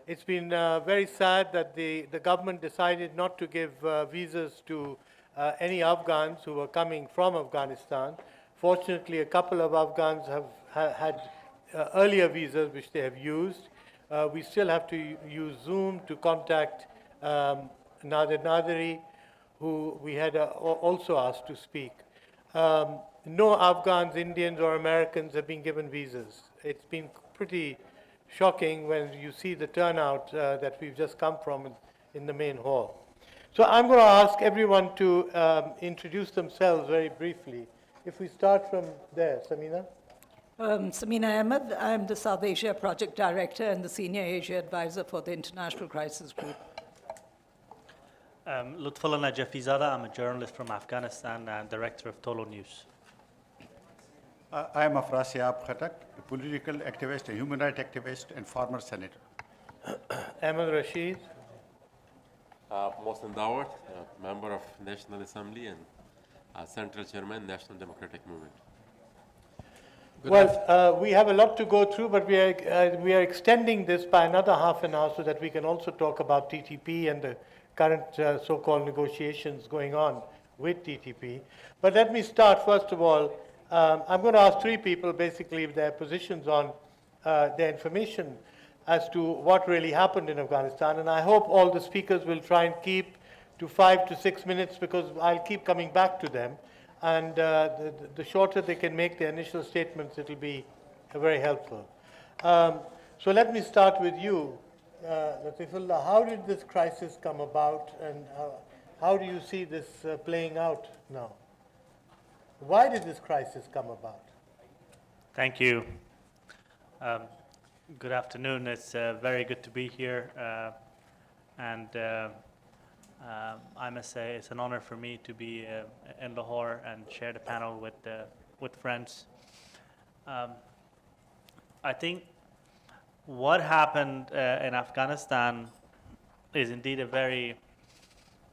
It's been very sad that the government decided not to give visas to any Afghans who were coming from Afghanistan. Fortunately, a couple of Afghans have had earlier visas which they have used. We still have to use Zoom to contact Nadia Naderi, who we had also asked to speak. No Afghans, Indians, or Americans have been given visas. It's been pretty shocking when you see the turnout that we've just come from in the main hall. So I'm going to ask everyone to introduce themselves very briefly. If we start from there, Samina. Samina Ahmed, I'm the South Asia Project Director and the Senior Asia Advisor for the International Crisis Group. Lutfullah Najafizada, I'm a journalist from Afghanistan and Director of Tolo News. I am Afrasiab Khatak, a political activist, a human rights activist, and former senator. Ahmed Rashid. Mohsen Dawat, member of National Assembly and Central Chairman, National Democratic Movement. Well, we have a lot to go through, but we are extending this by another half an hour so that we can also talk about TTP and the current so-called negotiations going on with TTP. But let me start, first of all, I'm going to ask three people basically their positions on their information as to what really happened in Afghanistan. And I hope all the speakers will try and keep to 5 to 6 minutes because I'll keep coming back to them. And the shorter they can make their initial statements, it will be very helpful. So let me start with you, Latifullah. How did this crisis come about and how do you see this playing out now? Why did this crisis come about? Thank you. Good afternoon. It's very good to be here. I must say it's an honor for me to be in Lahore and share the panel with friends. I think what happened in Afghanistan is indeed a very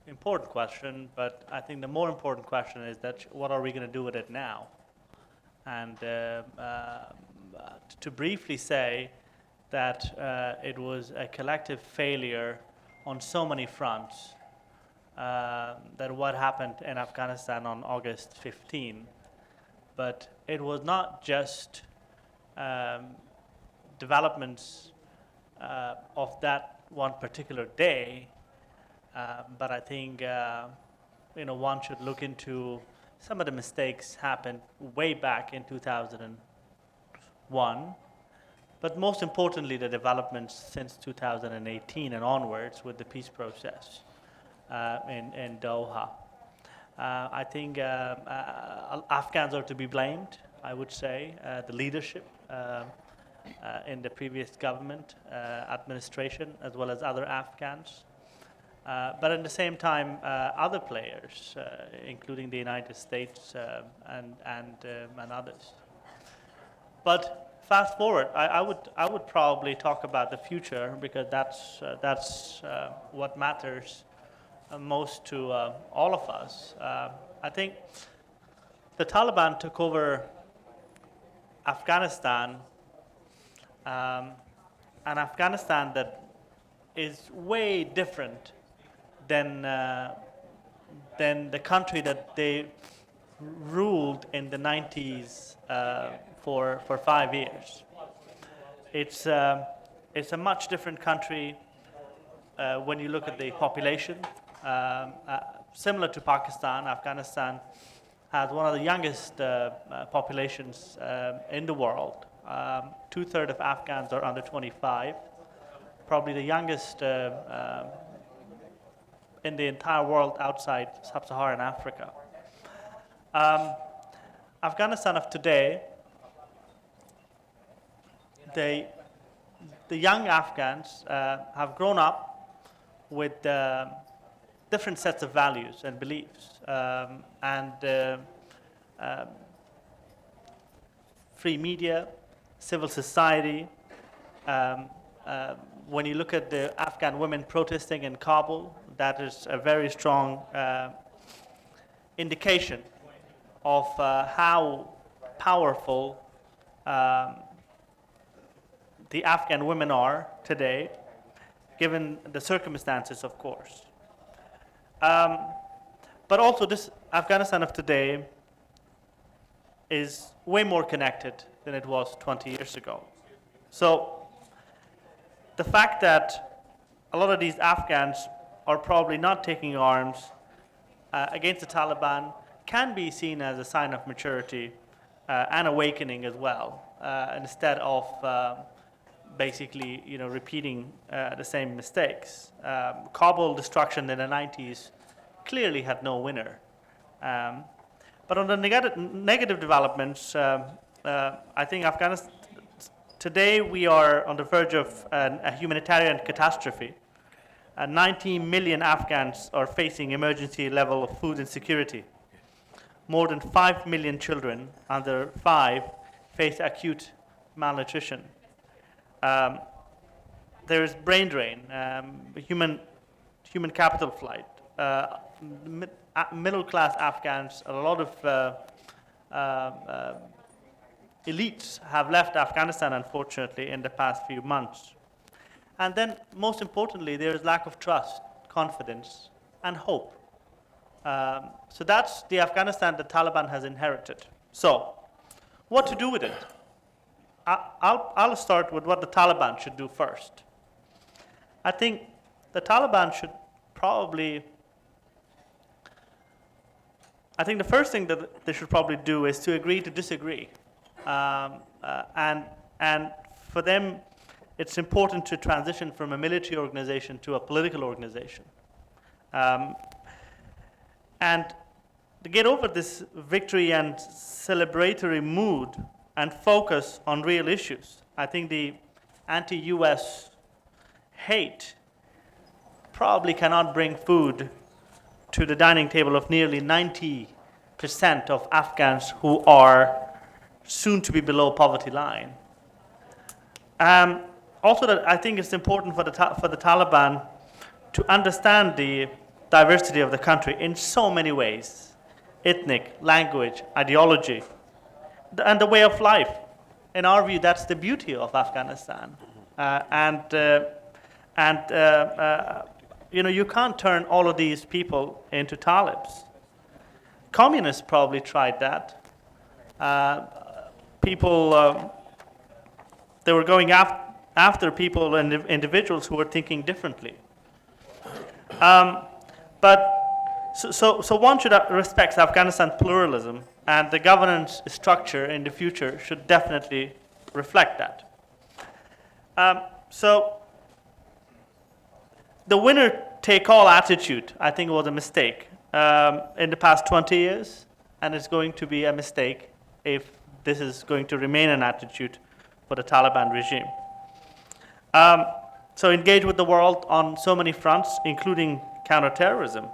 important question, but I think the more important question is that what are we going to do with it now? And to briefly say that it was a collective failure on so many fronts, that what happened in Afghanistan on August 15, but it was not just developments of that one particular day, but I think one should look into some of the mistakes happened way back in 2001, but most importantly the developments since 2018 and onwards with the peace process in Doha. I think Afghans are to be blamed, I would say, the leadership in the previous government administration as well as other Afghans. But at the same time, other players, including the United States and others. But fast forward, I would probably talk about the future because that's what matters most to all of us. I think the Taliban took over Afghanistan, an Afghanistan that is way different than the country that they ruled in the 90s for 5 years. It's a much different country when you look at the population. Similar to Pakistan, Afghanistan has one of the youngest populations in the world. 2/3 of Afghans are under 25, probably the youngest in the entire world outside sub-Saharan Africa. Afghanistan of today, the young Afghans have grown up with different sets of values and beliefs, free media, civil society. When you look at the Afghan women protesting in Kabul, that is a very strong indication of how powerful the Afghan women are today. given the circumstances, of course. But also, this Afghanistan of today is way more connected than it was 20 years ago. So the fact that a lot of these Afghans are probably not taking arms against the Taliban can be seen as a sign of maturity and awakening as well, instead of basically, repeating the same mistakes. Kabul destruction in the 90s clearly had no winner. But on the negative developments, I think Afghanistan, today we are on the verge of a humanitarian catastrophe. 90 million Afghans are facing emergency level of food insecurity. More than 5 million children under 5 face acute malnutrition. There is brain drain, human capital flight. Middle-class Afghans, a lot of elites have left Afghanistan, unfortunately, in the past few months. And then, most importantly, there is lack of trust, confidence, and hope. So that's the Afghanistan the Taliban has inherited. So, what to do with it? I'll start with what the Taliban should do first. I think the Taliban should probably, I think the first thing that they should probably do is to agree to disagree. And for them, it's important to transition from a military organization to a political organization. And to get over this victory and celebratory mood and focus on real issues, I think the anti-US hate probably cannot bring food to the dining table of nearly 90% of Afghans who are soon to be below poverty line. Also, that I think it's important for the Taliban to understand the diversity of the country in so many ways: ethnic, language, ideology, and the way of life. In our view, that's the beauty of Afghanistan. You can't turn all of these people into Talibs. Communists probably tried that. They were going after people and individuals who were thinking differently. So one should respect Afghanistan's pluralism, and the governance structure in the future should definitely reflect that. So the winner-take-all attitude, I think, was a mistake in the past 20 years, and it's going to be a mistake if this is going to remain an attitude for the Taliban regime. So engage with the world on so many fronts, including counterterrorism.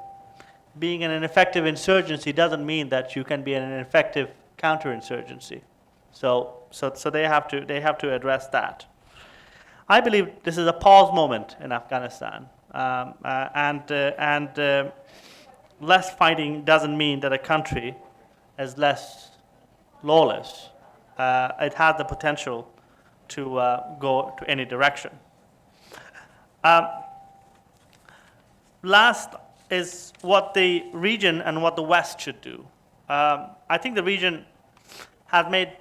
Being an effective insurgency doesn't mean that you can be an effective counterinsurgency. So they have to address that. I believe this is a pause moment in Afghanistan, and less fighting doesn't mean that a country is less lawless. It has the potential to go to any direction. Last is what the region and what the West should do. I think the region has made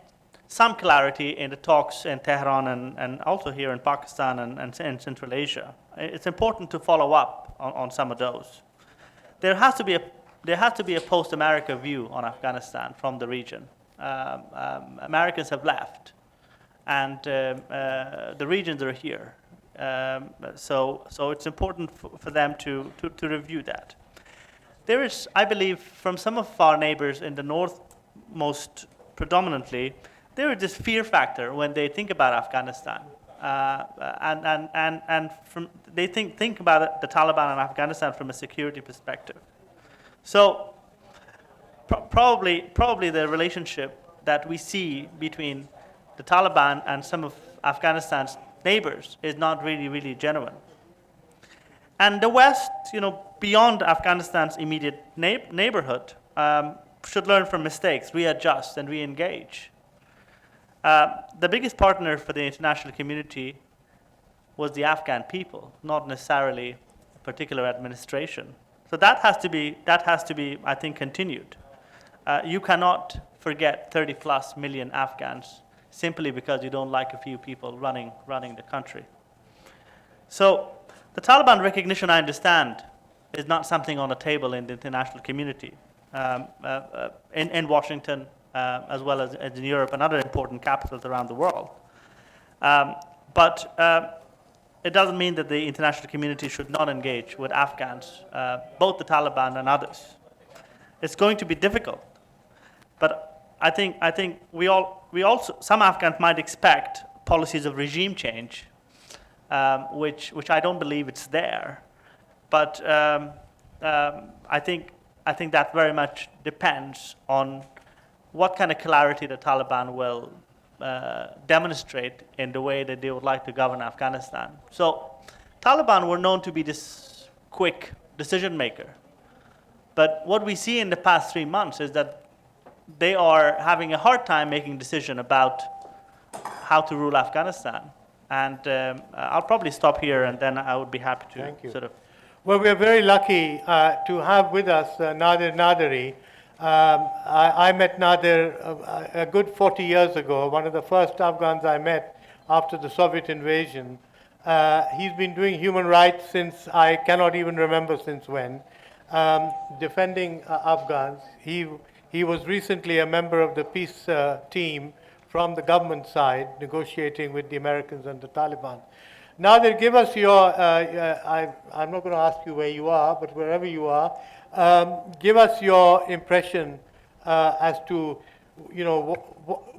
some clarity in the talks in Tehran and also here in Pakistan and in Central Asia. It's important to follow up on some of those. There has to be a post-America view on Afghanistan from the region. Americans have left, and the regions are here. So it's important for them to review that. There is, I believe, from some of our neighbors in the north most predominantly, there is this fear factor when they think about Afghanistan. They think about the Taliban and Afghanistan from a security perspective. So probably the relationship that we see between the Taliban and some of Afghanistan's neighbors is not really genuine. And the West, beyond Afghanistan's immediate neighborhood, should learn from mistakes, readjust, and re-engage. The biggest partner for the international community was the Afghan people, not necessarily a particular administration. So that has to be, I think, continued. You cannot forget 30+ million Afghans simply because you don't like a few people running the country. So the Taliban recognition, I understand, is not something on the table in the international community, in Washington, as well as in Europe and other important capitals around the world. But it doesn't mean that the international community should not engage with Afghans, both the Taliban and others. It's going to be difficult, but I think we also some Afghans might expect policies of regime change, which I don't believe it's there. But I think that very much depends on what kind of clarity the Taliban will demonstrate in the way that they would like to govern Afghanistan. So Taliban were known to be this quick decision maker. But what we see in the past 3 months is that they are having a hard time making decision about how to rule Afghanistan. And I'll probably stop here, and then I would be happy to Thank you. sort of... Well, we are very lucky to have with us Nadia Naderi. I met Nadir a good 40 years ago, one of the first Afghans I met after the Soviet invasion. He's been doing human rights since I cannot even remember since when, defending Afghans. He was recently a member of the peace team from the government side, negotiating with the Americans and the Taliban. Nadir, give us your, I'm not going to ask you where you are, but wherever you are, give us your impression as to,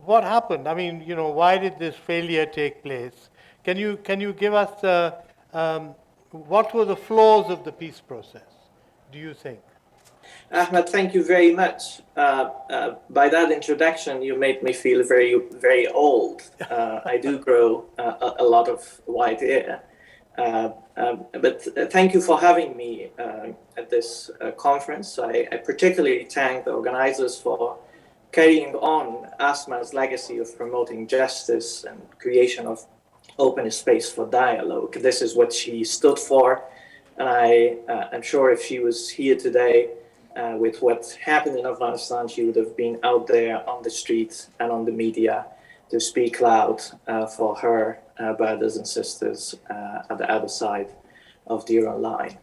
what happened? I mean, why did this failure take place? Can you give us what were the flaws of the peace process, do you think? Ahmed, thank you very much. By that introduction, you made me feel very, very old. I do grow a lot of white hair. But thank you for having me at this conference. I particularly thank the organizers for carrying on Asma's legacy of promoting justice and creation of open space for dialogue. This is what she stood for. And I'm sure if she was here today, with what happened in Afghanistan, she would have been out there on the streets and on the media to speak loud for her brothers and sisters at the other side of the Iran line.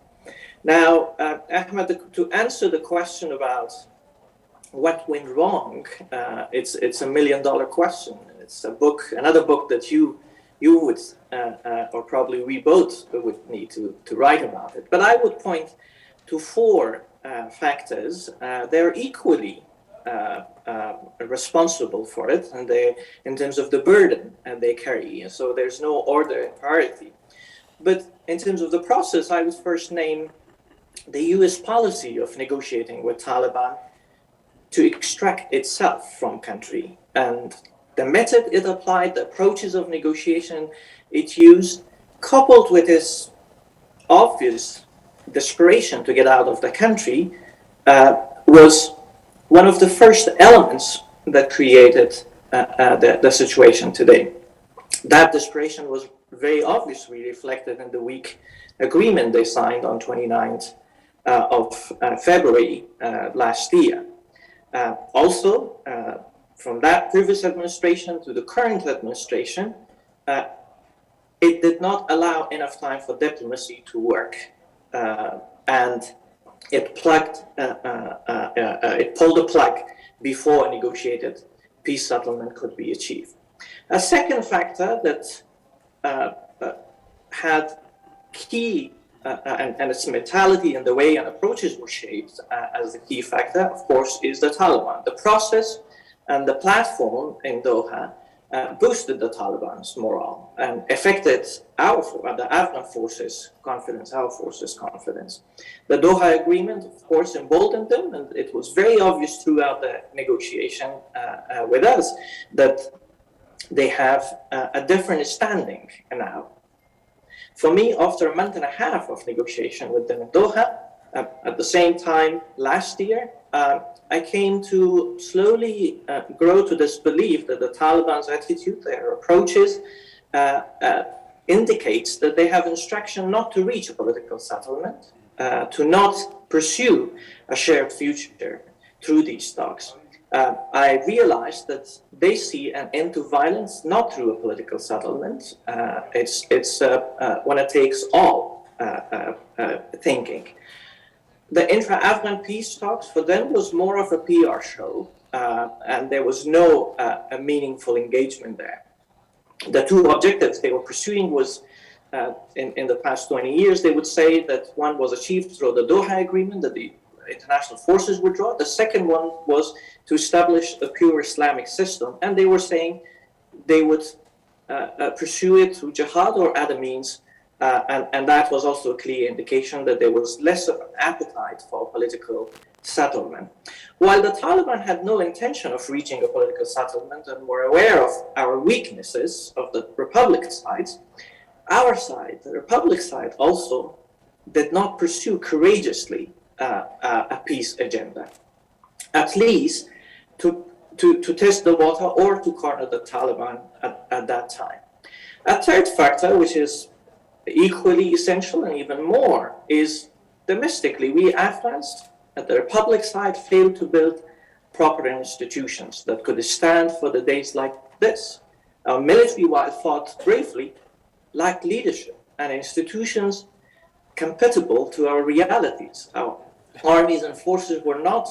Now, Ahmed, to answer the question about what went wrong, it's a $1 million question. It's another book that you would, or probably we both would need to write about it. But I would point to 4 factors. They're equally responsible for it, and in terms of the burden they carry. And so there's no order and priority. But in terms of the process, I would first name the U.S. policy of negotiating with Taliban to extract itself from country, and the method it applied, the approaches of negotiation it used, coupled with this obvious desperation to get out of the country, was one of the first elements that created the situation today. That desperation was very obviously reflected in the weak agreement they signed on 29th of February last year. Also, from that previous administration to the current administration, it did not allow enough time for diplomacy to work. And it pulled the plug before a negotiated peace settlement could be achieved. A second factor that had key and its mentality and the way and approaches were shaped as the key factor, of course, is the Taliban. The process and the platform in Doha boosted the Taliban's morale and affected the Afghan forces' confidence, our forces' confidence. The Doha agreement, of course, emboldened them, and it was very obvious throughout the negotiation with us that they have a different standing now. For me, after a month and a half of negotiation with them in Doha, at the same time last year, I came to slowly grow to this belief that the Taliban's attitude, their approaches, indicates that they have instruction not to reach a political settlement, to not pursue a shared future through these talks. I realized that they see an end to violence not through a political settlement. It's when it takes all thinking. The intra-Afghan peace talks for them was more of a PR show, and there was no a meaningful engagement there. The two objectives they were pursuing was, in the past 20 years, they would say that one was achieved through the Doha Agreement, that the international forces withdraw. The second one was to establish a pure Islamic system, and they were saying they would pursue it through jihad or other means, and that was also a clear indication that there was less of an appetite for political settlement. While the Taliban had no intention of reaching a political settlement and were aware of our weaknesses of the Republic side, our side, the Republic side, also did not pursue courageously a peace agenda, at least to test the water or to corner the Taliban at that time. A third factor, which is equally essential and even more, is domestically, we Afghans at the Republic side failed to build proper institutions that could stand for the days like this. Our military, while fought bravely, lacked leadership and institutions compatible to our realities. Our armies and forces were not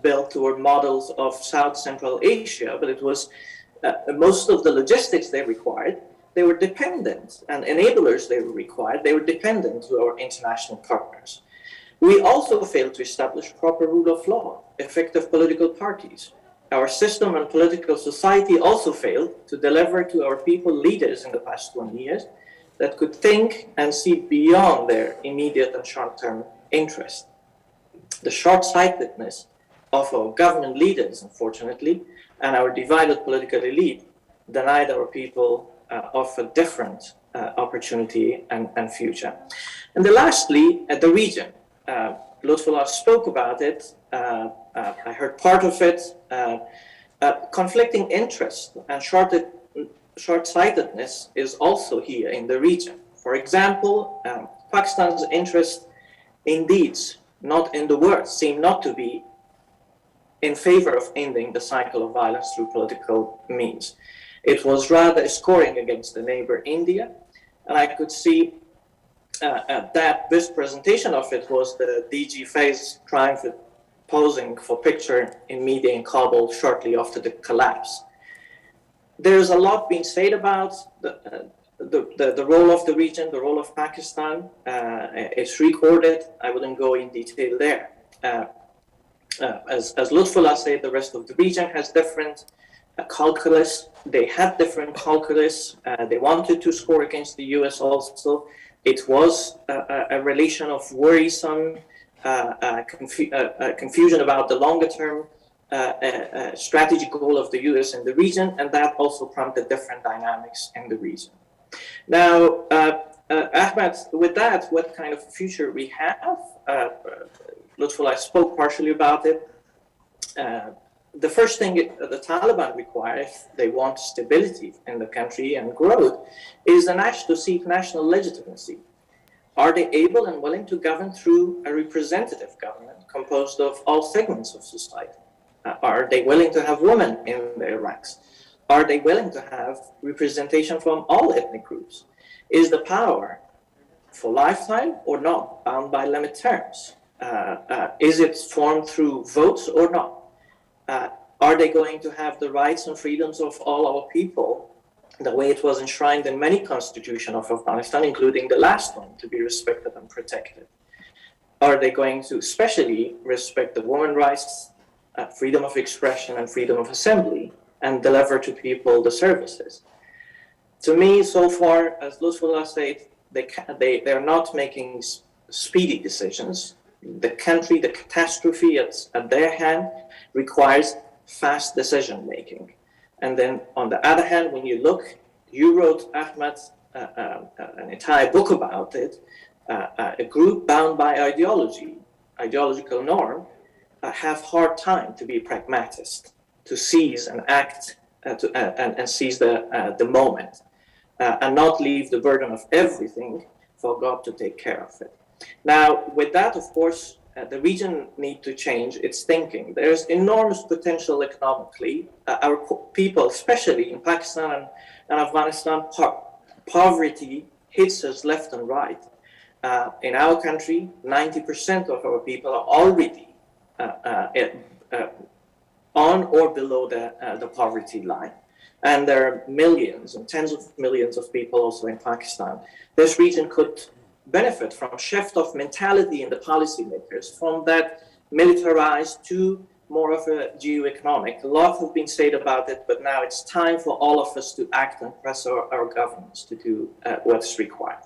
built toward models of South Central Asia, but it was most of the logistics they required. They were dependent, and enablers they required, they were dependent to our international partners. We also failed to establish proper rule of law, effective political parties. Our system and political society also failed to deliver to our people leaders in the past 20 years that could think and see beyond their immediate and short-term interest. The short-sightedness of our government leaders, unfortunately, and our divided political elite denied our people of a different opportunity and future. And then lastly, at the region, Lutfullah spoke about it. I heard part of it. Conflicting interest and short-sightedness is also here in the region. For example, Pakistan's interest in deeds, not in the words, seem not to be in favor of ending the cycle of violence through political means. It was rather scoring against the neighbor India, and I could see that this presentation of it was the DG Faiz triumphant posing for picture in media in Kabul shortly after the collapse. There's a lot being said about the role of the region, the role of Pakistan. It's recorded. I wouldn't go in detail there. As Lutfullah said, the rest of the region has different calculus. They had different calculus. They wanted to score against the US also. It was a relation of worrisome confusion about the longer-term strategic goal of the US in the region, and that also prompted different dynamics in the region. Now, Ahmed, with that, what kind of future we have? Lutfullah spoke partially about it. The first thing the Taliban require, if they want stability in the country and growth, is to seek national legitimacy. Are they able and willing to govern through a representative government composed of all segments of society? Are they willing to have women in their ranks? Are they willing to have representation from all ethnic groups? Is the power for lifetime or not, bound by limit terms? Is it formed through votes or not? Are they going to have the rights and freedoms of all our people, the way it was enshrined in many constitutions of Afghanistan, including the last one, to be respected and protected? Are they going to especially respect the women's rights, freedom of expression and freedom of assembly, and deliver to people the services? To me, so far, as Lutfullah said, they're not making speedy decisions. The country, the catastrophe at their hand requires fast decision making. And then on the other hand, when you look, you wrote, Ahmed, an entire book about it, a group bound by ideological norm, have hard time to be pragmatist, to seize and act and seize the moment. and not leave the burden of everything for God to take care of it. Now, with that, of course, the region needs to change its thinking. There's enormous potential economically. Our people, especially in Pakistan and Afghanistan, poverty hits us left and right. In our country, 90% of our people are already on or below the poverty line. And there are millions and tens of millions of people also in Pakistan. This region could benefit from a shift of mentality in the policymakers, from that militarized to more of a geo-economic. A lot have been said about it, but now it's time for all of us to act and press our governments to do what's required.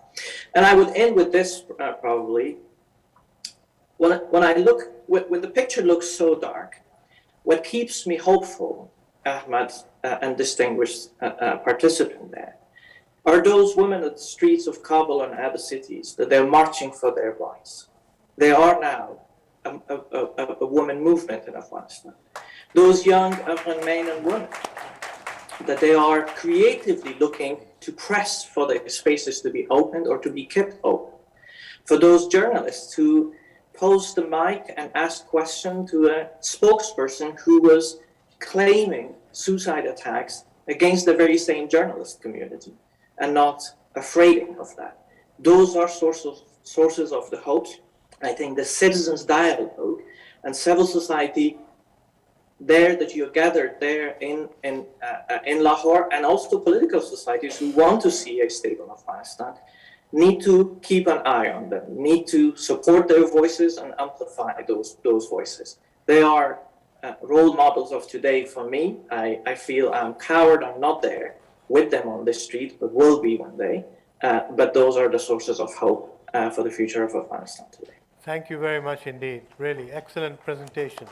And I would end with this probably. When I look, when the picture looks so dark, what keeps me hopeful, Ahmad and distinguished participant there, are those women at the streets of Kabul and other cities that they're marching for their rights. They are now a women movement in Afghanistan. Those young Afghan men and women, that they are creatively looking to press for their spaces to be opened or to be kept open. For those journalists who posed the mic and asked questions to a spokesperson who was claiming suicide attacks against the very same journalist community and not afraid of that. Those are sources of the hope. I think the citizens' dialogue and civil society there that you're gathered there in Lahore, and also political societies who want to see a stable Afghanistan, need to keep an eye on them, need to support their voices and amplify those voices. They are role models of today for me. I feel I'm coward, I'm not there with them on the street, but will be one day. But those are the sources of hope for the future of Afghanistan today. Thank you very much indeed. Really excellent presentation.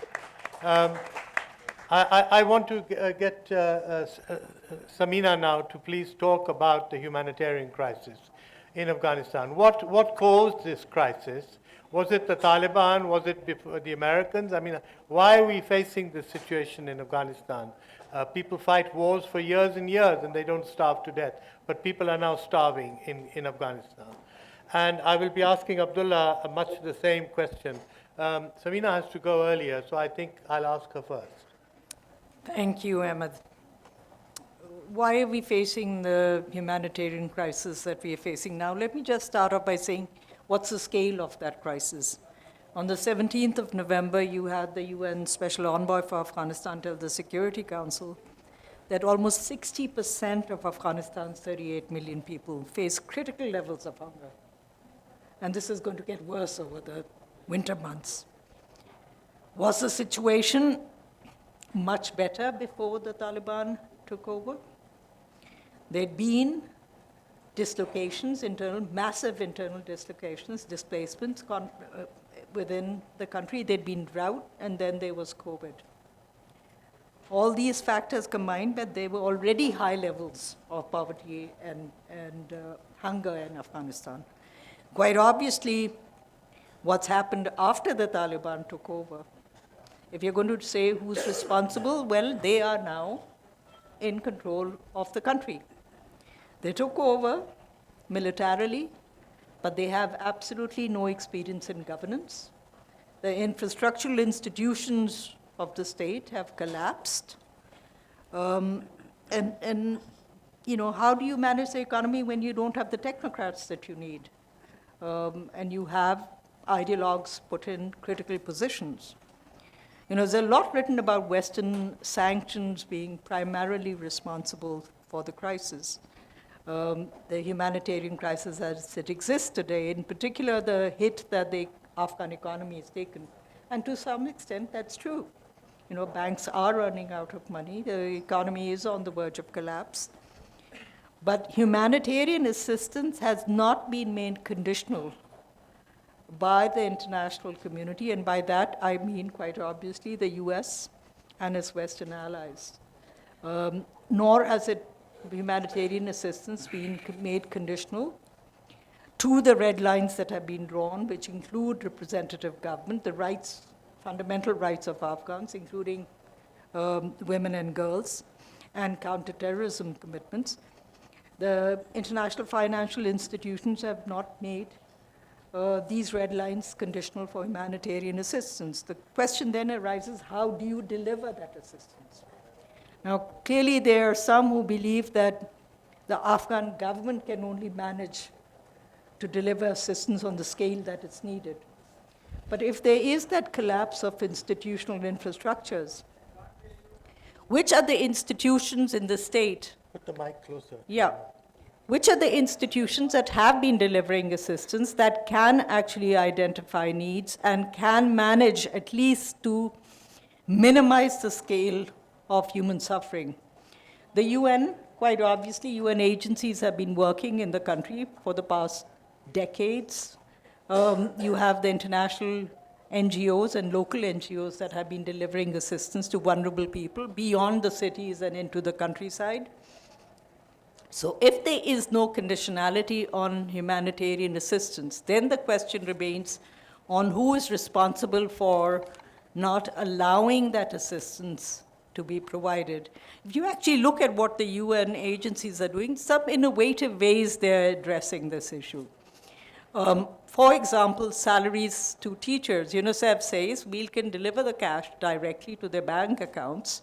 I want to get Samina now to please talk about the humanitarian crisis in Afghanistan. What caused this crisis? Was it the Taliban? Was it before the Americans? I mean, why are we facing this situation in Afghanistan? People fight wars for years and years and they don't starve to death. But people are now starving in Afghanistan. And I will be asking Abdullah much the same question. Samina has to go earlier, so I think I'll ask her first. Thank you, Ahmed. Why are we facing the humanitarian crisis that we are facing now? Let me just start off by saying, what's the scale of that crisis? On the 17th of November, you had the UN Special Envoy for Afghanistan tell the Security Council that almost 60% of Afghanistan's 38 million people face critical levels of hunger. And this is going to get worse over the winter months. Was the situation much better before the Taliban took over? There'd been dislocations, massive internal dislocations, displacements within the country. There'd been drought, and then there was COVID. All these factors combined, but there were already high levels of poverty and hunger in Afghanistan. Quite obviously, what's happened after the Taliban took over, if you're going to say who's responsible, well, they are now in control of the country. They took over militarily, but they have absolutely no experience in governance. The infrastructural institutions of the state have collapsed. And you know, how do you manage the economy when you don't have the technocrats that you need? And you have ideologues put in critical positions. You know, there's a lot written about Western sanctions being primarily responsible for the crisis. The humanitarian crisis as it exists today, in particular the hit that the Afghan economy has taken. And to some extent, that's true. You know, banks are running out of money. The economy is on the verge of collapse. But humanitarian assistance has not been made conditional by the international community, and by that I mean quite obviously the US and its Western allies. Nor has humanitarian assistance been made conditional to the red lines that have been drawn, which include representative government, the rights, fundamental rights of Afghans, including women and girls, and counterterrorism commitments. The international financial institutions have not made these red lines conditional for humanitarian assistance. The question then arises, how do you deliver that assistance? Now, clearly there are some who believe that the Afghan government can only manage to deliver assistance on the scale that it's needed. But if there is that collapse of institutional infrastructures, which are the institutions in the state? Put the mic closer. Yeah. Which are the institutions that have been delivering assistance that can actually identify needs and can manage at least to minimize the scale of human suffering? The UN, quite obviously, UN agencies have been working in the country for the past decades. You have the international NGOs and local NGOs that have been delivering assistance to vulnerable people beyond the cities and into the countryside. So if there is no conditionality on humanitarian assistance, then the question remains on who is responsible for not allowing that assistance to be provided. If you actually look at what the UN agencies are doing, some innovative ways they're addressing this issue. For example, salaries to teachers. UNICEF says we can deliver the cash directly to their bank accounts,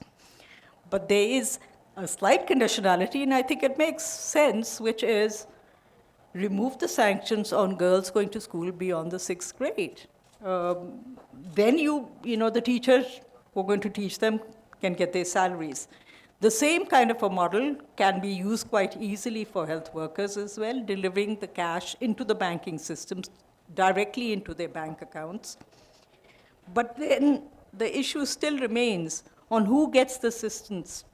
but there is a slight conditionality, and I think it makes sense, which is remove the sanctions on girls going to school beyond the 6th grade. Then the teachers who are going to teach them can get their salaries. The same kind of a model can be used quite easily for health workers as well, delivering the cash into the banking systems, directly into their bank accounts. But then the issue still remains on who gets the assistance.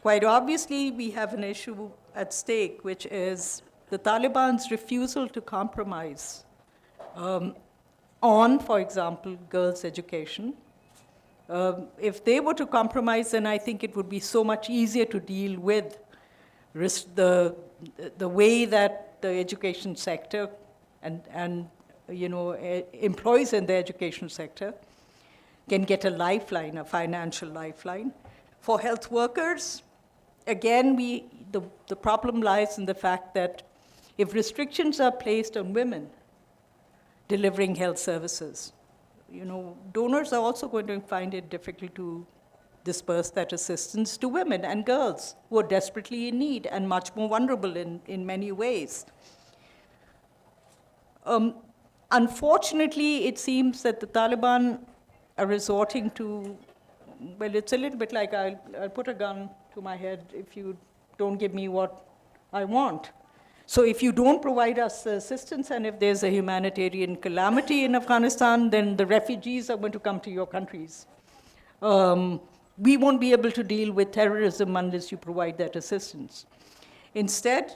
Quite obviously, we have an issue at stake, which is the Taliban's refusal to compromise on, for example, girls' education. If they were to compromise, then I think it would be so much easier to deal with the way that the education sector and employees in the education sector can get a lifeline, a financial lifeline. For health workers, again, the problem lies in the fact that if restrictions are placed on women delivering health services, donors are also going to find it difficult to disperse that assistance to women and girls who are desperately in need and much more vulnerable in many ways. Unfortunately, it seems that the Taliban are resorting to, well, it's a little bit like I'll put a gun to my head if you don't give me what I want. So if you don't provide us assistance, and if there's a humanitarian calamity in Afghanistan, then the refugees are going to come to your countries. We won't be able to deal with terrorism unless you provide that assistance. Instead,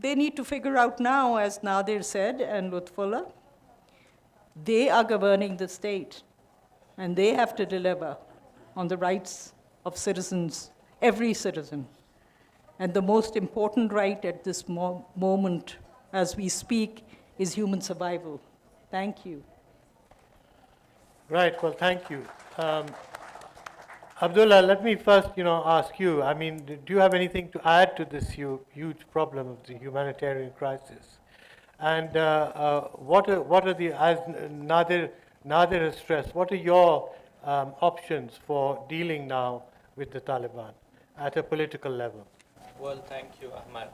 they need to figure out now, as Nadir said, and Lutfullah, they are governing the state, and they have to deliver on the rights of citizens, every citizen. And the most important right at this moment, as we speak, is human survival. Thank you. Right, well, thank you. Abdullah, let me first, ask you, do you have anything to add to this huge problem of the humanitarian crisis? And what are the, as Nadir has stressed, what are your options for dealing now with the Taliban at a political level? Well, thank you, Ahmad.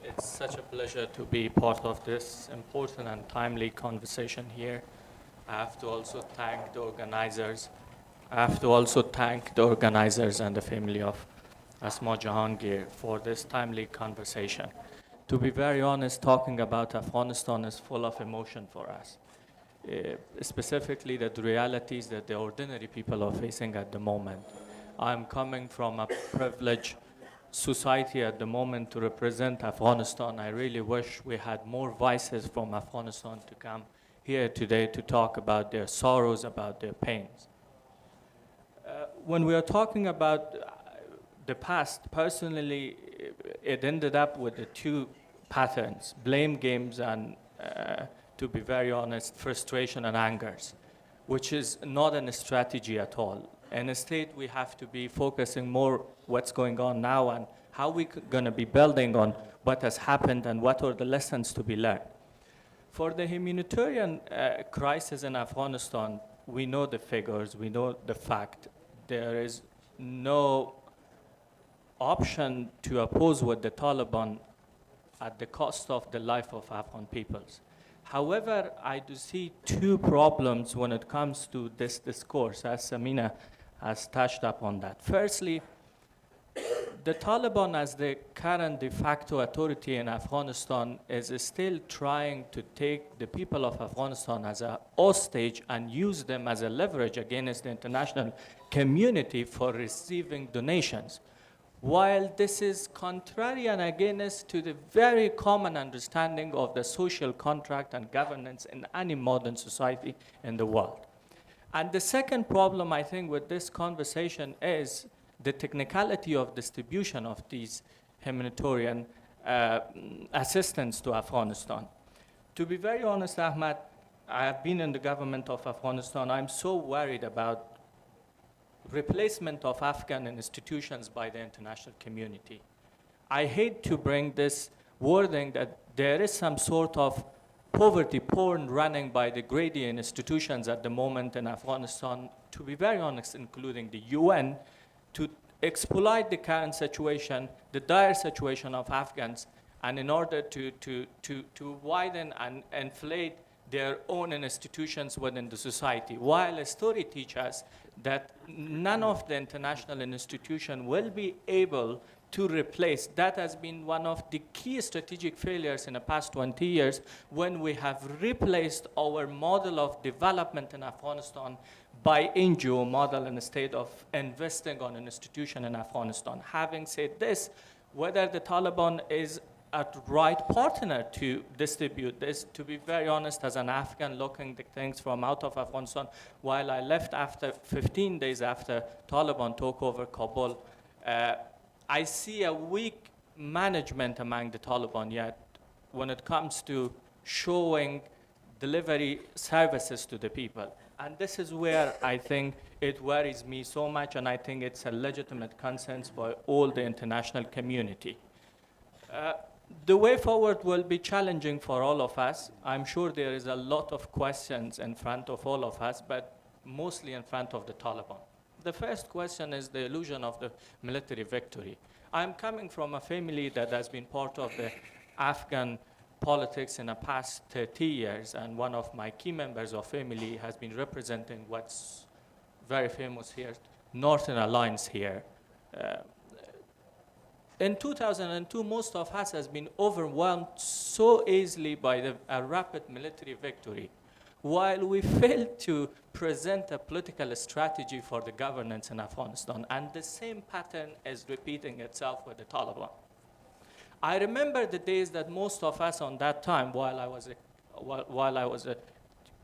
It's such a pleasure to be part of this important and timely conversation here. I have to also thank the organizers. and the family of Asma Jahangir for this timely conversation. To be very honest, talking about Afghanistan is full of emotion for us. Specifically, the realities that the ordinary people are facing at the moment. I'm coming from a privileged society at the moment to represent Afghanistan. I really wish we had more voices from Afghanistan to come here today to talk about their sorrows, about their pains. When we are talking about the past, personally, it ended up with the two patterns, blame games and, to be very honest, frustration and angers, which is not a strategy at all. In a state, we have to be focusing more what's going on now and how we going to be building on what has happened and what are the lessons to be learned. For the humanitarian crisis in Afghanistan, we know the figures, we know the fact. There is no option to oppose with the Taliban at the cost of the life of Afghan peoples. However, I do see two problems when it comes to this discourse, as Samina has touched upon that. Firstly, the Taliban, as the current de facto authority in Afghanistan, is still trying to take the people of Afghanistan as a hostage and use them as a leverage against the international community for receiving donations. While this is contrary and against to the very common understanding of the social contract and governance in any modern society in the world. And the second problem, I think, with this conversation is the technicality of distribution of these humanitarian assistance to Afghanistan. To be very honest, Ahmad, I have been in the government of Afghanistan. I'm so worried about replacement of Afghan institutions by the international community. I hate to bring this wording that there is some sort of poverty porn running by the greedy institutions at the moment in Afghanistan, to be very honest, including the UN, to exploit the current situation, the dire situation of Afghans, and in order to widen and inflate their own institutions within the society. While a story teaches us that none of the international institutions will be able to replace. That has been one of the key strategic failures in the past 20 years when we have replaced our model of development in Afghanistan by NGO model instead of investing on an institution in Afghanistan. Having said this, whether the Taliban is a right partner to distribute this, to be very honest, as an Afghan looking at things from out of Afghanistan, while I left after 15 days after Taliban took over Kabul, I see a weak management among the Taliban yet when it comes to showing delivery services to the people. And this is where I think it worries me so much, and I think it's a legitimate concern by all the international community. The way forward will be challenging for all of us. I'm sure there is a lot of questions in front of all of us, but mostly in front of the Taliban. The first question is the illusion of the military victory. I'm coming from a family that has been part of the Afghan politics in the past 30 years, and one of my key members of family has been representing what's very famous here, Northern Alliance here. In 2002, most of us has been overwhelmed so easily by a rapid military victory, while we failed to present a political strategy for the governance in Afghanistan, and the same pattern is repeating itself with the Taliban. I remember the days that most of us on that time, while I was a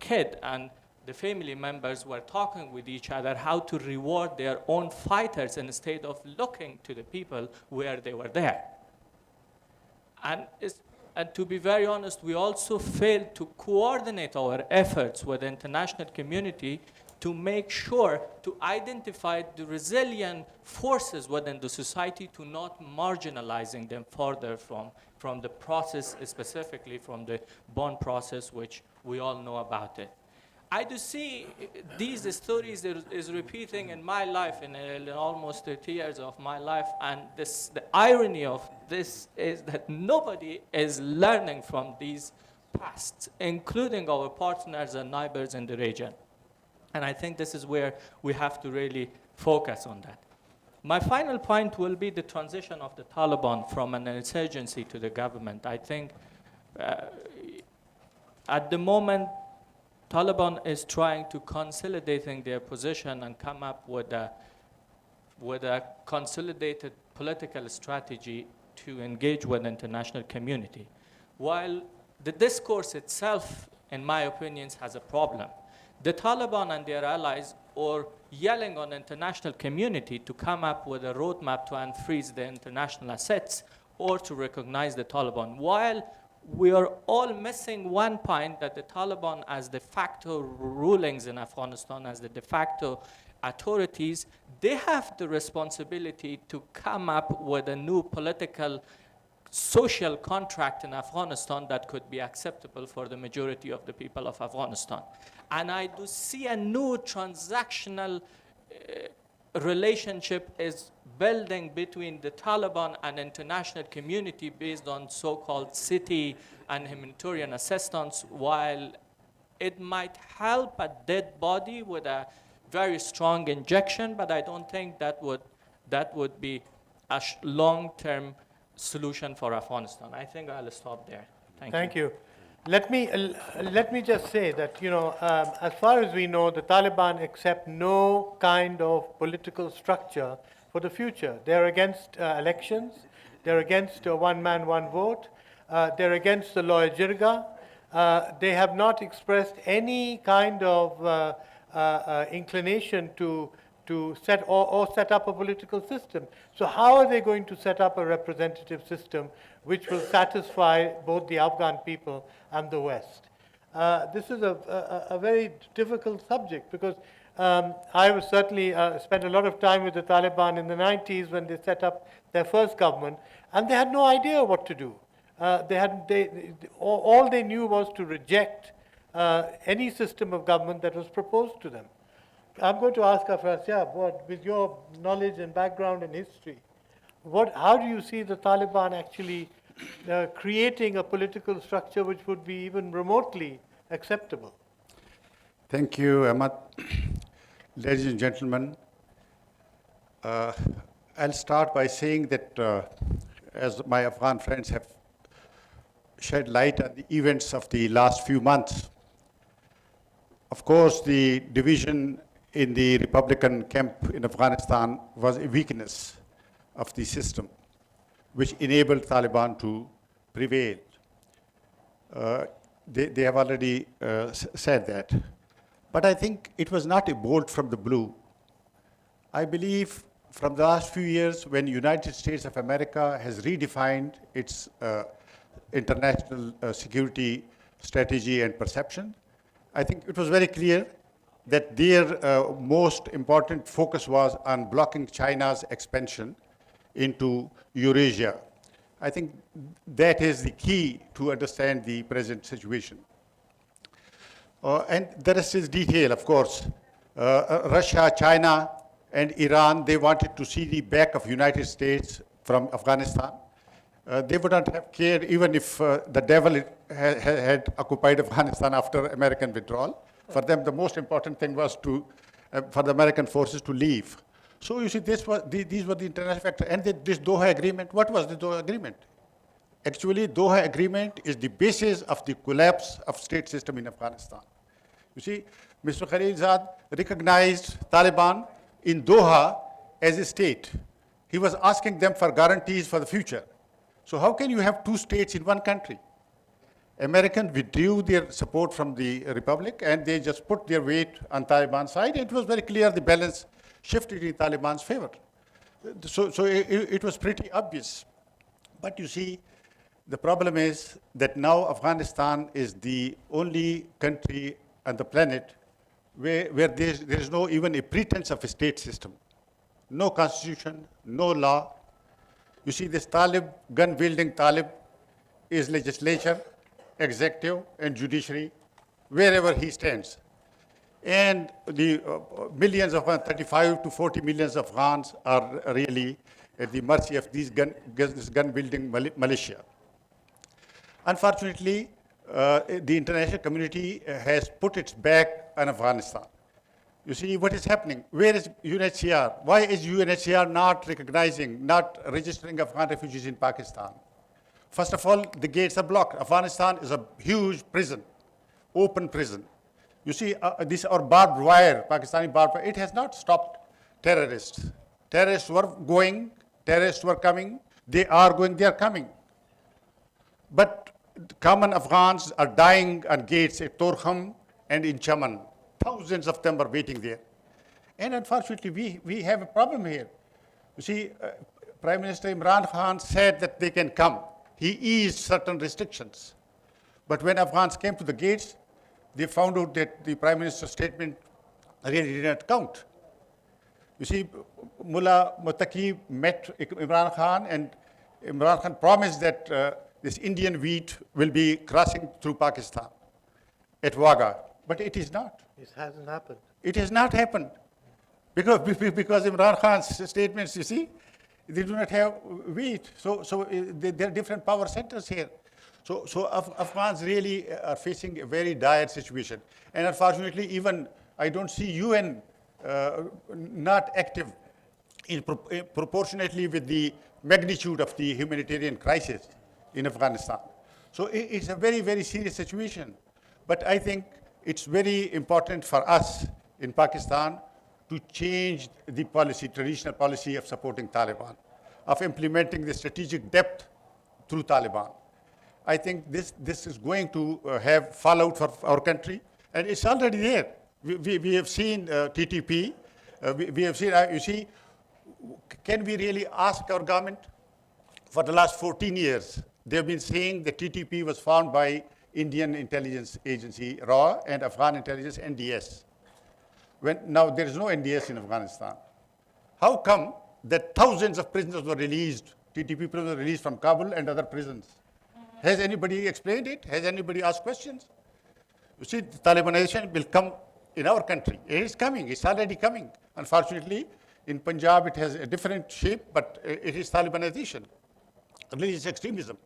kid, and the family members were talking with each other how to reward their own fighters instead of looking to the people where they were there. And to be very honest, we also failed to coordinate our efforts with the international community to make sure to identify the resilient forces within the society, to not marginalizing them further from the process, specifically from the bond process, which we all know about it. I do see these stories is repeating in my life, in almost 30 years of my life, and the irony of this is that nobody is learning from these pasts, including our partners and neighbors in the region. And I think this is where we have to really focus on that. My final point will be the transition of the Taliban from an insurgency to the government. I think at the moment, Taliban is trying to consolidating their position and come up with a consolidated political strategy to engage with the international community. While the discourse itself, in my opinion, has a problem. The Taliban and their allies are yelling on the international community to come up with a roadmap to unfreeze the international assets or to recognize the Taliban, while we are all missing one point, that the Taliban as de facto rulings in Afghanistan, as the de facto authorities, they have the responsibility to come up with a new political social contract in Afghanistan that could be acceptable for the majority of the people of Afghanistan. And I do see a new transactional relationship is building between the Taliban and international community based on so-called city and humanitarian assistance, while it might help a dead body with a very strong injection, but I don't think that would be a long-term solution for Afghanistan. I think I'll stop there. Thank you. Let me just say that, as far as we know, the Taliban accept no kind of political structure for the future. They're against elections. They're against one man, one vote. They're against the law jirga. They have not expressed any kind of inclination to set up a political system. So how are they going to set up a representative system which will satisfy both the Afghan people and the West? This is a very difficult subject because I was certainly spent a lot of time with the Taliban in the 90s when they set up their first government, and they had no idea what to do. All they knew was to reject any system of government that was proposed to them. I'm going to ask Afrasiab, with your knowledge and background and history, how do you see the Taliban actually creating a political structure which would be even remotely acceptable? Thank you, Ahmad. Ladies and gentlemen, I'll start by saying that as my Afghan friends have shed light on the events of the last few months, of course, the division in the Republican camp in Afghanistan was a weakness of the system, which enabled Taliban to prevail. They have already said that. But I think it was not a bolt from the blue. I believe from the last few years, when the United States of America has redefined its international security strategy and perception, I think it was very clear that their most important focus was on blocking China's expansion into Eurasia. I think that is the key to understand the present situation. And the rest is detail, of course. Russia, China, and Iran, they wanted to see the back of United States from Afghanistan. They would not have cared even if the devil had occupied Afghanistan after American withdrawal. For them, the most important thing was for the American forces to leave. So you see, these were the international factors. And this Doha Agreement, what was the Doha Agreement? Actually, Doha Agreement is the basis of the collapse of state system in Afghanistan. You see, Mr. Khalilzad recognized Taliban in Doha as a state. He was asking them for guarantees for the future. So how can you have two states in one country? Americans withdrew their support from the Republic, and they just put their weight on Taliban's side. It was very clear the balance shifted in Taliban's favor. So it was pretty obvious. But you see, the problem is that now Afghanistan is the only country on the planet where there is no even a pretense of a state system. No constitution, no law. You see, this Talib, gun-wielding Talib, is legislature, executive, and judiciary, wherever he stands. And the millions of 35 to 40 millions of Afghans are really at the mercy of this gun-wielding militia. Unfortunately, the international community has put its back on Afghanistan. You see what is happening. Where is UNHCR? Why is UNHCR not recognizing, not registering Afghan refugees in Pakistan? First of all, the gates are blocked. Afghanistan is a huge prison, open prison. You see, this our barbed wire, Pakistani barbed wire, it has not stopped terrorists. Terrorists were going, terrorists were coming, they are going, they are coming. But common Afghans are dying on gates at Torkham and in Chaman. Thousands of them are waiting there. And unfortunately, we have a problem here. You see, Prime Minister Imran Khan said that they can come. He eased certain restrictions. But when Afghans came to the gates, they found out that the Prime Minister's statement really did not count. You see, Mullah Muttaqi met Imran Khan, and Imran Khan promised that this Indian wheat will be crossing through Pakistan at Wagah, but it is not. It hasn't happened. It has not happened because Imran Khan's statements, you see, they do not have wheat. So there are different power centers here. So Afghans really are facing a very dire situation. And unfortunately, even I don't see UN not active proportionately with the magnitude of the humanitarian crisis in Afghanistan. So it's a very, very serious situation. But I think it's very important for us in Pakistan to change the policy, traditional policy of supporting Taliban, of implementing the strategic depth through Taliban. I think this is going to have fallout for our country, and it's already there. We have seen TTP. We have seen, you see, can we really ask our government? For the last 14 years, they've been saying that TTP was formed by Indian intelligence agency, RAW, and Afghan intelligence, NDS. Now there is no NDS in Afghanistan. How come that thousands of prisoners were released, TTP prisoners were released from Kabul and other prisons? Has anybody explained it? Has anybody asked questions? You see, the Talibanization will come in our country. It is coming. It's already coming. Unfortunately, in Punjab, it has a different shape, but it is Talibanization, religious extremism.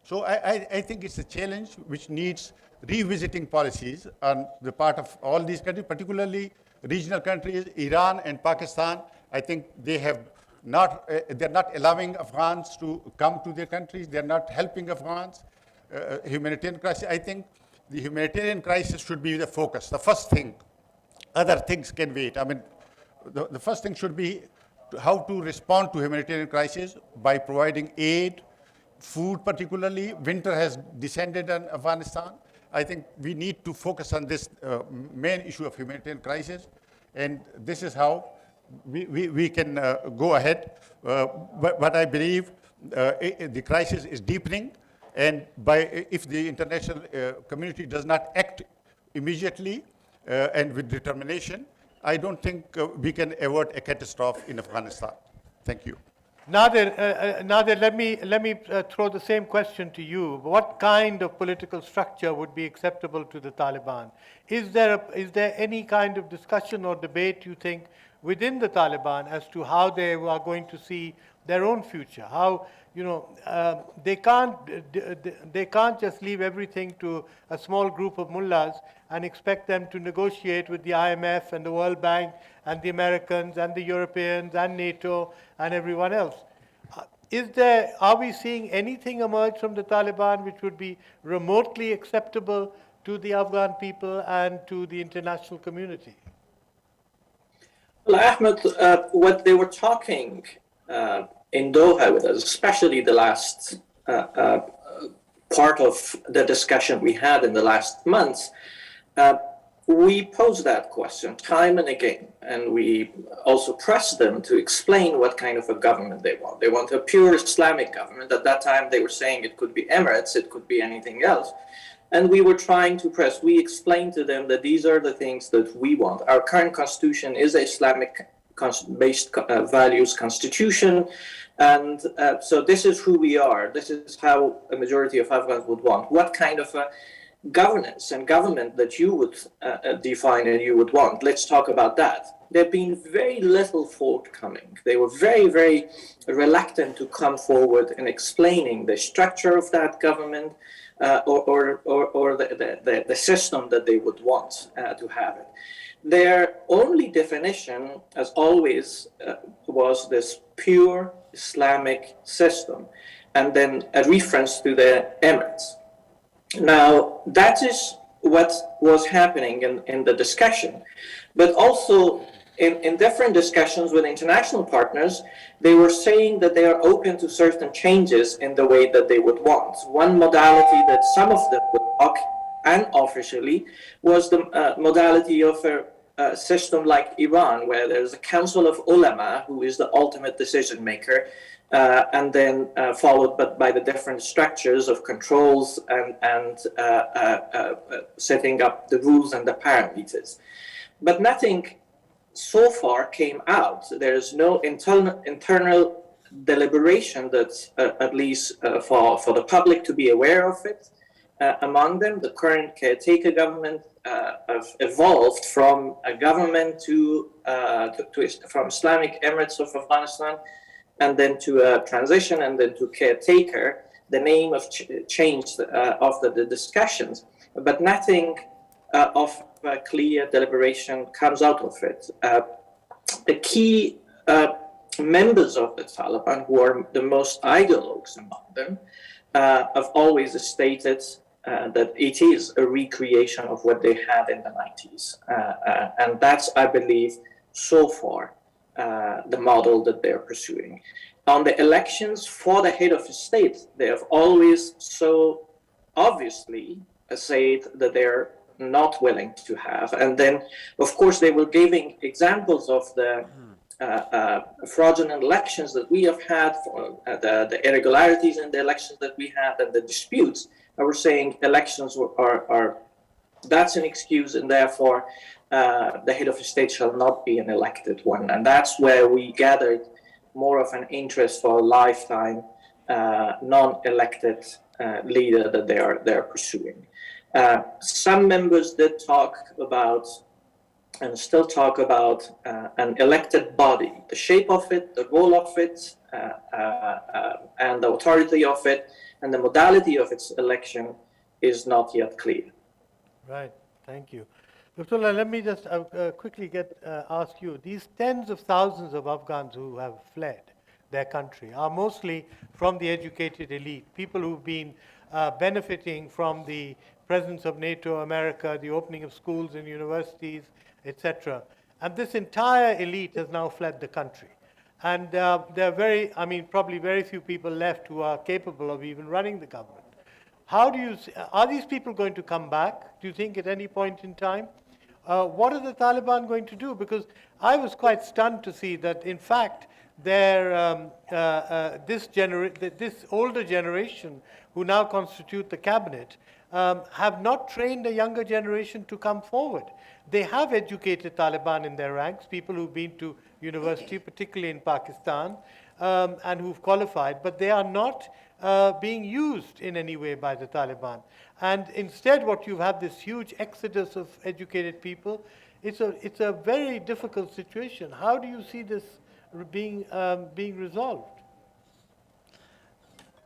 So I think it's a challenge which needs revisiting policies on the part of all these countries, particularly regional countries, Iran and Pakistan. I think they have not, they're not allowing Afghans to come to their countries. They're not helping Afghans. Humanitarian crisis, I think the humanitarian crisis should be the focus, the first thing. Other things can wait. I mean, the first thing should be how to respond to humanitarian crisis by providing aid, food particularly. Winter has descended on Afghanistan. I think we need to focus on this main issue of humanitarian crisis, and this is how we can go ahead. But I believe the crisis is deepening, and if the international community does not act immediately and with determination, I don't think we can avert a catastrophe in Afghanistan. Thank you. Nadia, let me throw the same question to you. What kind of political structure would be acceptable to the Taliban? Is there any kind of discussion or debate, you think, within the Taliban as to how they are going to see their own future? How, they can't just leave everything to a small group of mullahs and expect them to negotiate with the IMF and the World Bank and the Americans and the Europeans and NATO and everyone else. Are we seeing anything emerge from the Taliban which would be remotely acceptable to the Afghan people and to the international community? Well, Ahmed, what they were talking in Doha with us, especially the last part of the discussion we had in the last months, we posed that question time and again, and we also pressed them to explain what kind of a government they want. They want a pure Islamic government. At that time, they were saying it could be Emirates, it could be anything else. And we were trying to press, we explained to them that these are the things that we want. Our current constitution is an Islamic-based values constitution. And so this is who we are. This is how a majority of Afghans would want. What kind of a governance and government that you would define and you would want? Let's talk about that. There have been very little forthcoming. They were very, very reluctant to come forward in explaining the structure of that government or the system that they would want to have it. Their only definition, as always, was this pure Islamic system, and then a reference to the Emirates. Now, that is what was happening in the discussion. But also, in different discussions with international partners, they were saying that they are open to certain changes in the way that they would want. One modality that some of them would talk unofficially was the modality of a system like Iran, where there's a council of ulama who is the ultimate decision maker, and then followed by the different structures of controls and setting up the rules and the parameters. But nothing so far came out. There is no internal deliberation that's at least for the public to be aware of it. Among them, the current caretaker government have evolved from a government from Islamic Emirates of Afghanistan, and then to a transition, and then to caretaker. The name of changed of the discussions, but nothing of clear deliberation comes out of it. The key members of the Taliban, who are the most ideologues among them, have always stated that it is a recreation of what they had in the 90s. And that's, I believe, so far, the model that they're pursuing. On the elections for the head of the state, they have always so obviously said that they're not willing to have. And then, of course, they were giving examples of the fraudulent elections that we have had, for the irregularities in the elections that we had, and the disputes. I was saying elections are that's an excuse, and therefore the head of the state shall not be an elected one. And that's where we gathered more of an interest for a lifetime non-elected leader that they're pursuing. Some members did talk about, and still talk about, an elected body. The shape of it, the role of it, and the authority of it, and the modality of its election is not yet clear. Right, thank you. Dr. Ullah, let me just quickly ask you, these tens of thousands of Afghans who have fled their country are mostly from the educated elite, people who've been benefiting from the presence of NATO, America, the opening of schools and universities, etc. And this entire elite has now fled the country. And there are probably very few people left who are capable of even running the government. How do you, are these people going to come back, do you think, at any point in time? What are the Taliban going to do? Because I was quite stunned to see that, in fact, this older generation who now constitute the cabinet have not trained a younger generation to come forward. They have educated Taliban in their ranks, people who've been to university, particularly in Pakistan, and who've qualified, but they are not being used in any way by the Taliban. And instead, what you've had this huge exodus of educated people. It's a very difficult situation. How do you see this being resolved?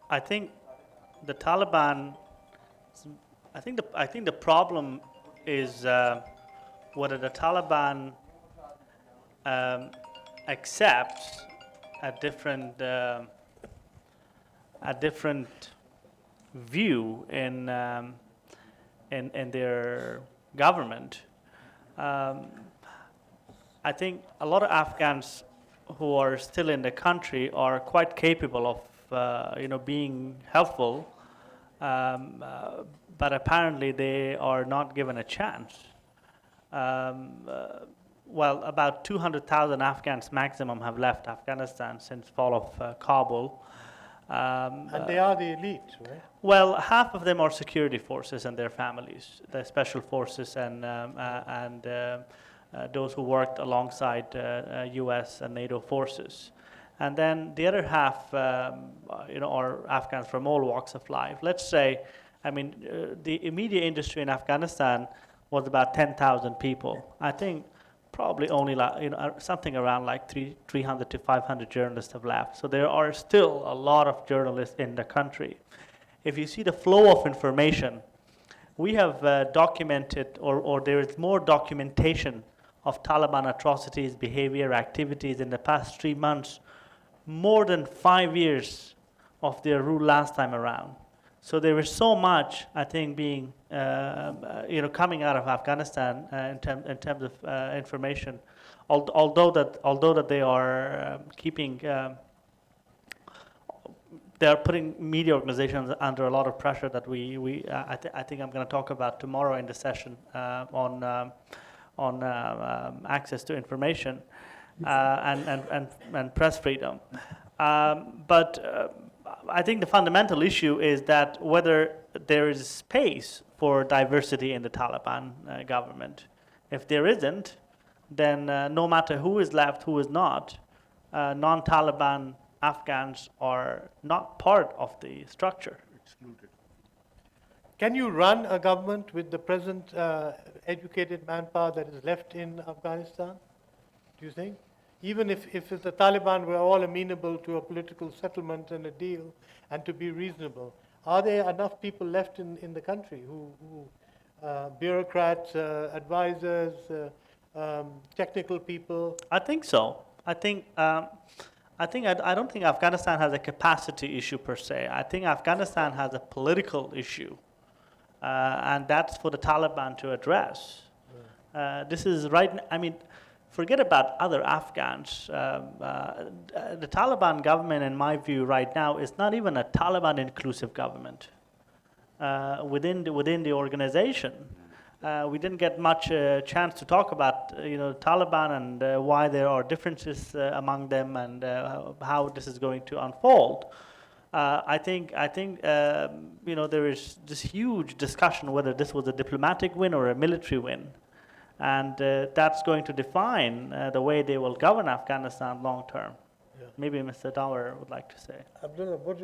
I think the Taliban. I think the problem is whether the Taliban accepts a different view in their government. I think a lot of Afghans who are still in the country are quite capable of being helpful, but apparently they are not given a chance. Well, about 200,000 Afghans maximum have left Afghanistan since fall of Kabul. And they are the elite, right? Well, half of them are security forces and their families, the special forces and those who worked alongside U.S. and NATO forces. And then the other half, are Afghans from all walks of life. Let's say, the media industry in Afghanistan was about 10,000 people. I think probably only something around 300 to 500 journalists have left. So there are still a lot of journalists in the country. If you see the flow of information, we have documented, or there is more documentation of Taliban atrocities, behavior, activities in the past 3 months, more than 5 years of their rule last time around. So there is so much, I think, being coming out of Afghanistan in terms of information. Although that they are they are putting media organizations under a lot of pressure that I think I'm going to talk about tomorrow in the session on access to information and press freedom. But I think the fundamental issue is that whether there is space for diversity in the Taliban government. If there isn't, then no matter who is left, who is not, non-Taliban Afghans are not part of the structure. Can you run a government with the present educated manpower that is left in Afghanistan, do you think? Even if the Taliban were all amenable to a political settlement and a deal and to be reasonable, are there enough people left in the country who bureaucrats, advisors, technical people? I think so. I don't think Afghanistan has a capacity issue per se. I think Afghanistan has a political issue, and that's for the Taliban to address. This is right. I mean, forget about other Afghans. The Taliban government, in my view, right now is not even a Taliban inclusive government within the organization. We didn't get much chance to talk about Taliban and why there are differences among them and how this is going to unfold. I think there is this huge discussion whether this was a diplomatic win or a military win, and that's going to define the way they will govern Afghanistan long term. Yeah. Maybe Mr. Dower would like to say. Abdullah, what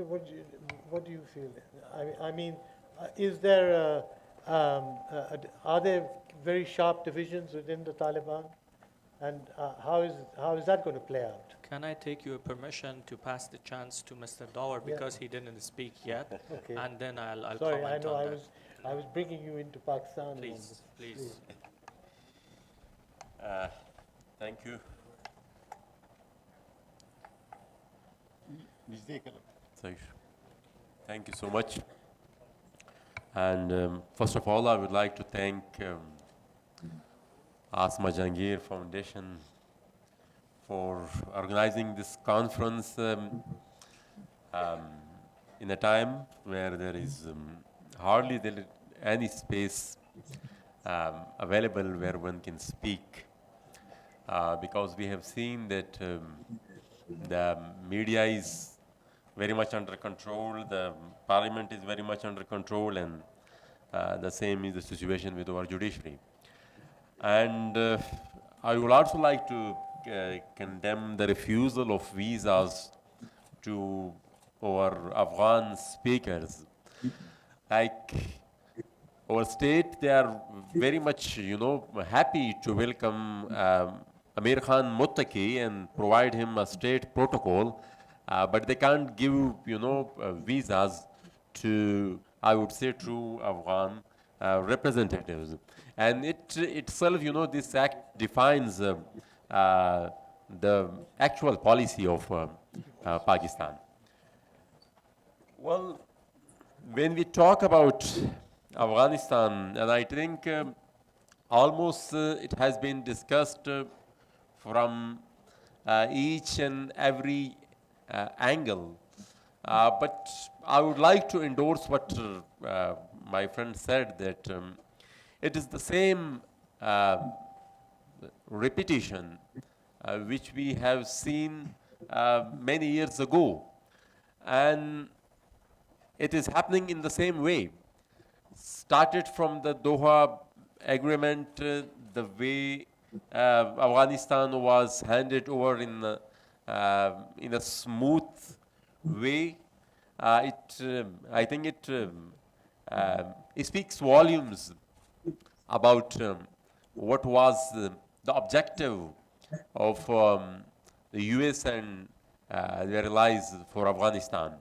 do you feel? I mean, is there are there very sharp divisions within the Taliban, and how is that going to play out? Can I take your permission to pass the chance to Mr. Dower Yeah. because he didn't speak yet, Okay. and then I'll Sorry, comment I know on that. I was bringing you into Pakistan. Please, please. Thank you. Thank you so much. And first of all, I would like to thank Asma Jahangir Foundation for organizing this conference in a time where there is hardly any space available where one can speak. Because we have seen that the media is very much under control, the parliament is very much under control, and the same is the situation with our judiciary. And I would also like to condemn the refusal of visas to our Afghan speakers. Like our state, they are very much, happy to welcome Amir Khan Muttaqi and provide him a state protocol. But they can't give, visas to, I would say, true Afghan representatives. And it itself, this act defines the actual policy of Pakistan. Well, when we talk about Afghanistan, and I think almost it has been discussed from each and every angle. But I would like to endorse what my friend said, that it is the same repetition which we have seen many years ago. And it is happening in the same way. Started from the Doha agreement, the way Afghanistan was handed over in a smooth way. I think it speaks volumes about what was the objective of the US and their allies for Afghanistan.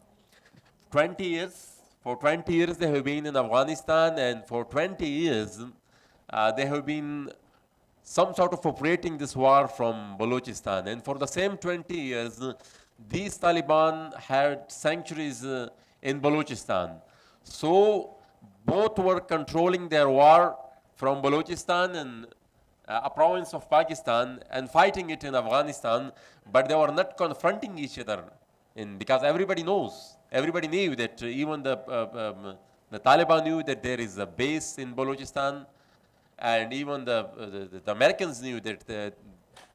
20 years. For 20 years they have been in Afghanistan, and for 20 years they have been some sort of operating this war from Balochistan. And for the same 20 years, these Taliban had sanctuaries in Balochistan. So both were controlling their war from Balochistan and a province of Pakistan and fighting it in Afghanistan, but they were not confronting each other, because everybody knew that even the Taliban knew that there is a base in Balochistan, and even the Americans knew that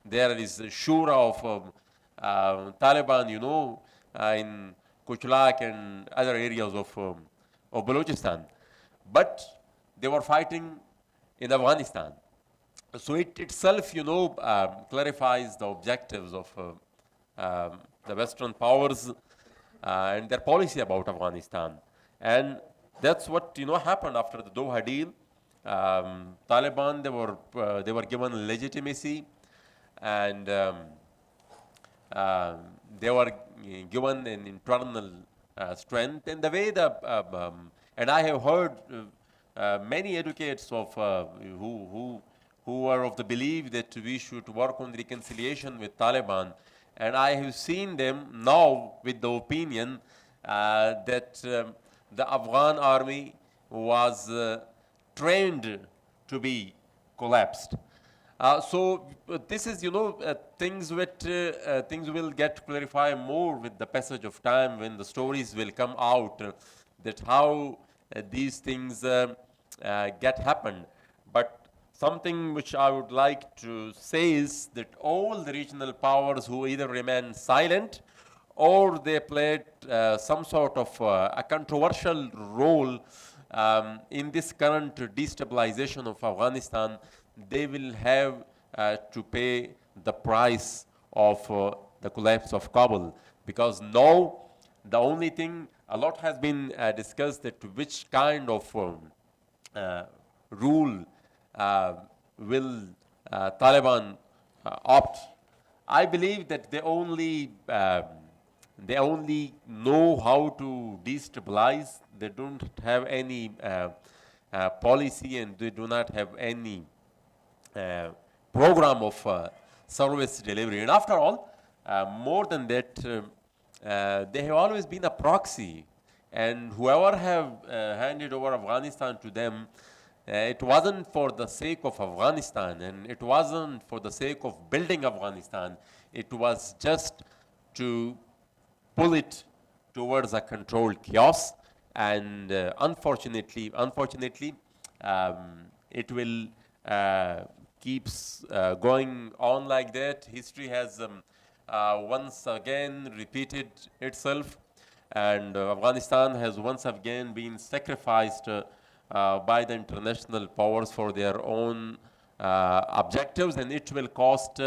there is a shura of Taliban, in Kuchlak and other areas of Balochistan. But they were fighting in Afghanistan. So it itself, clarifies the objectives of the Western powers and their policy about Afghanistan. And that's what happened after the Doha deal. Taliban, they were given legitimacy, and they were given an internal strength. And the way and I have heard many advocates of who are of the belief that we should work on reconciliation with Taliban, and I have seen them now with the opinion that the Afghan army was trained to be collapsed. This is, things will get clarified more with the passage of time when the stories will come out that how these things get happened. But something which I would like to say is that all the regional powers who either remain silent or they played some sort of a controversial role in this current destabilization of Afghanistan, they will have to pay the price of the collapse of Kabul. Because now the only thing, a lot has been discussed that which kind of rule will Taliban opt. I believe that they only know how to destabilize. They don't have any policy, and they do not have any program of service delivery. And after all, more than that, they have always been a proxy. And whoever have handed over Afghanistan to them, it wasn't for the sake of Afghanistan, and it wasn't for the sake of building Afghanistan. It was just to pull it towards a controlled chaos. And unfortunately, it will keeps going on like that. History has once again repeated itself, and Afghanistan has once again been sacrificed by the international powers for their own objectives, and it will cost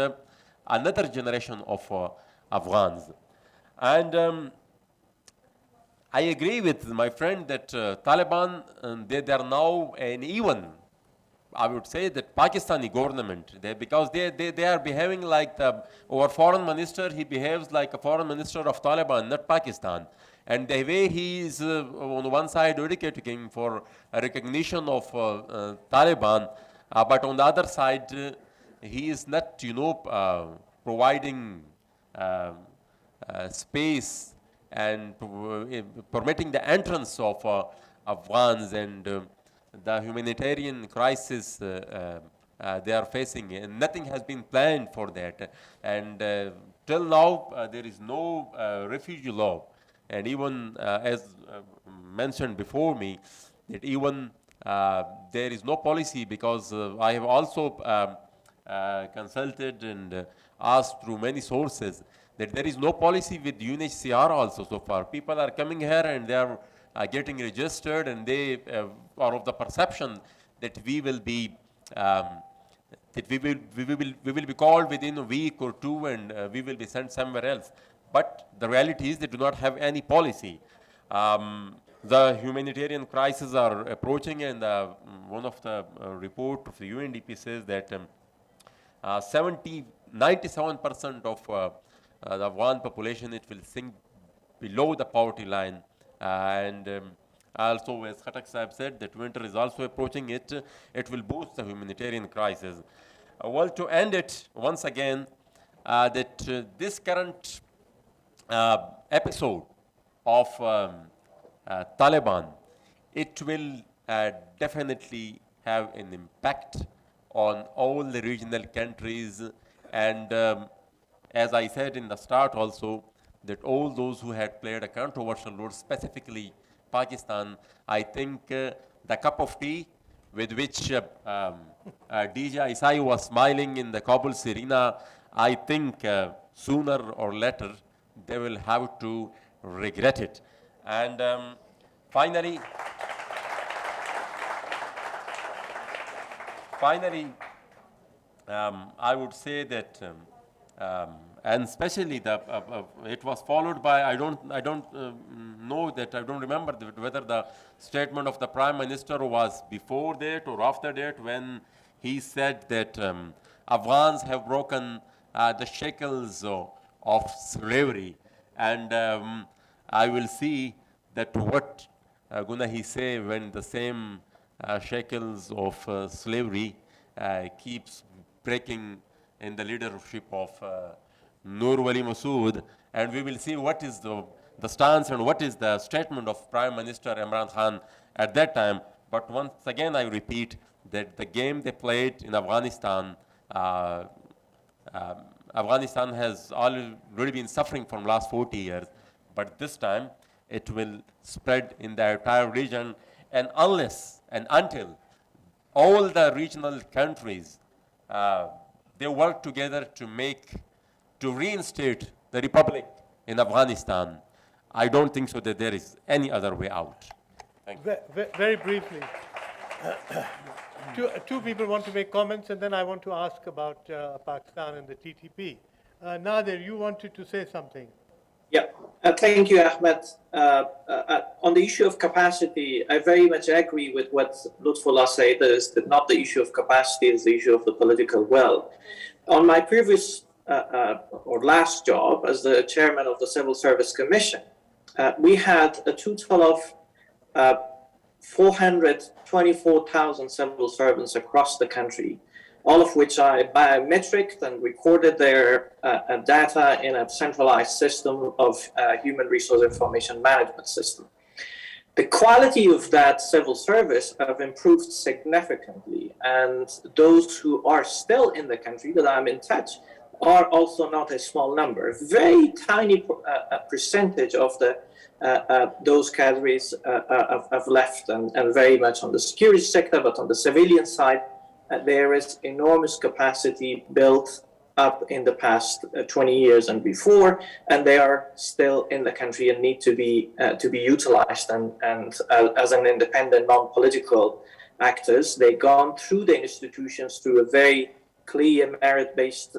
another generation of Afghans. And I agree with my friend that Taliban, they are now an even, I would say that Pakistani government, because they are behaving like our foreign minister, he behaves like a foreign minister of Taliban, not Pakistan. And the way he is on one side advocating for a recognition of Taliban, but on the other side, he is not, providing space and permitting the entrance of Afghans and the humanitarian crisis they are facing, and nothing has been planned for that. And till now, there is no refugee law. And even as mentioned before me, that even there is no policy, because I have also consulted and asked through many sources that there is no policy with UNHCR also so far. People are coming here and they are getting registered, and they are of the perception that we will be called within a week or two, and we will be sent somewhere else. But the reality is they do not have any policy. The humanitarian crises are approaching, and one of the report of the UNDP says that 97% of the Afghan population, it will sink below the poverty line. And also, as Khatak Sahib said, that winter is also approaching. It will boost the humanitarian crisis. Well, to end it, once again, that this current episode of Taliban, it will definitely have an impact on all the regional countries. And as I said in the start also, that all those who had played a controversial role, specifically Pakistan, I think the cup of tea with which DJ Isai was smiling in the Kabul Serena, I think sooner or later they will have to regret it. And finally, I would say that, and especially it was followed by, I don't know that, I don't remember whether the statement of the Prime Minister was before that or after that, when he said that Afghans have broken the shackles of slavery. And I will see that what gonna he say when the same shackles of slavery keeps breaking in the leadership of Nur Wali Masood, and we will see what is the stance and what is the statement of Prime Minister Imran Khan at that time. But once again, I repeat that the game they played in Afghanistan, Afghanistan has already been suffering from last 40 years, but this time it will spread in the entire region, and unless and until all the regional countries they work together to reinstate the republic in Afghanistan, I don't think so that there is any other way out. Thank you. Very briefly, two people want to make comments, and then I want to ask about Pakistan and the TTP. Nadir, you wanted to say something. Yeah, thank you, Ahmed. On the issue of capacity, I very much agree with what Lutfullah said, is that not the issue of capacity, it's the issue of the political will. On my previous or last job as the chairman of the Civil Service Commission, we had a total of 424,000 civil servants across the country, all of which I biometricked and recorded their data in a centralized system of human resource information management system. The quality of that civil service have improved significantly, and those who are still in the country that I'm in touch are also not a small number. A very tiny percentage of those categories have left, and very much on the security sector, but on the civilian side, there is enormous capacity built up in the past 20 years and before, and they are still in the country and need to be utilized. And as an independent, non-political actors, they've gone through the institutions through a very clear merit-based,